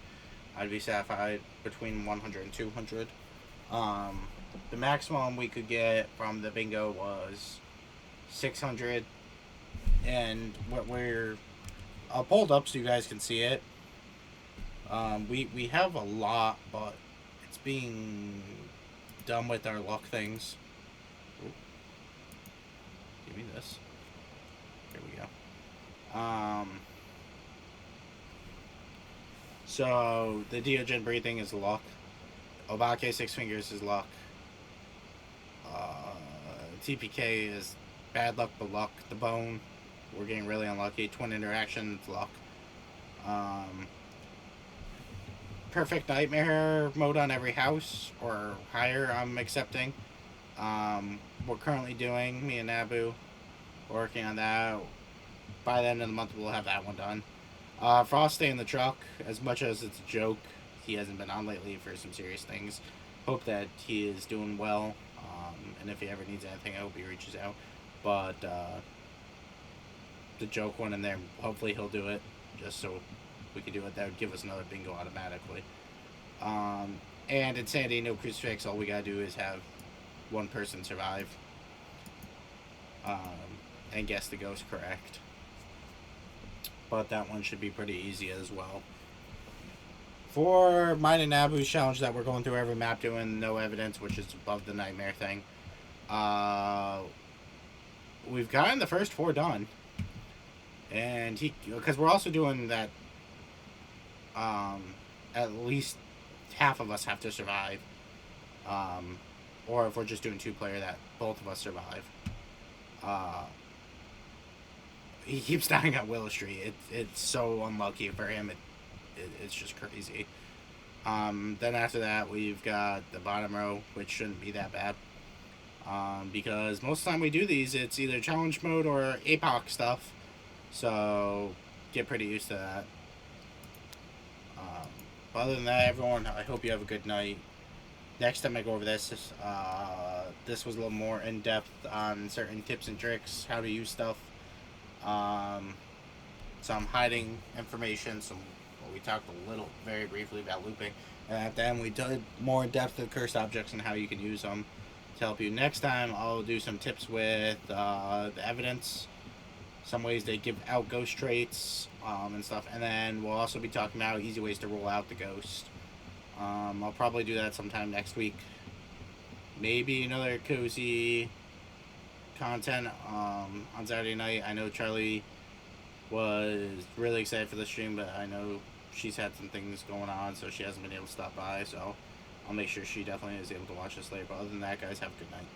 I'd be satisfied between 100 and 200. The maximum we could get from the bingo was 600, and what I'll pull it up so you guys can see it. We have a lot, but it's being done with our luck things. Ooh. Give me this. Here we go. So the Deogen breathing is luck. Obake 6 fingers is luck. TPK is bad luck but luck. The bone, we're getting really unlucky. Twin interaction, luck. Perfect nightmare mode on every house or higher, I'm accepting. We're currently doing, me and Nabu, working on that. By the end of the month, we'll have that one done. Frost stay in the truck, as much as it's a joke. He hasn't been on lately for some serious things. Hope that he is doing well, and if he ever needs anything, I hope he reaches out. But the joke one in there, hopefully he'll do it, just so we can do it. That would give us another bingo automatically. And Insanity, no crucifix. All we gotta do is have one person survive, and guess the ghost correct. But that one should be pretty easy as well. For mine and Nabu's challenge that we're going through every map doing no evidence, which is above the nightmare thing, we've gotten the first 4 done, and because we're also doing that. At least half of us have to survive, um, or if we're just doing 2-player, that both of us survive. Uh, he keeps dying at Willow Street. It's so unlucky for him. It's just crazy. Then after that, we've got the bottom row, which shouldn't be that bad. Because most of the time we do these, it's either challenge mode or APOC stuff. So get pretty used to that. But other than that, everyone, I hope you have a good night. Next time I go over this was a little more in depth on certain tips and tricks, how to use stuff. Some hiding information. We talked a little, very briefly about looping, and at the end we did more in depth of cursed objects and how you can use them to help you. Next time I'll do some tips with the evidence, some ways they give out ghost traits and stuff, and then we'll also be talking about easy ways to roll out the ghost. I'll probably do that sometime next week. Maybe another cozy content on Saturday night. I know Charlie was really excited for the stream, but I know she's had some things going on, so she hasn't been able to stop by. So I'll make sure she definitely is able to watch this later. But other than that, guys, have a good night.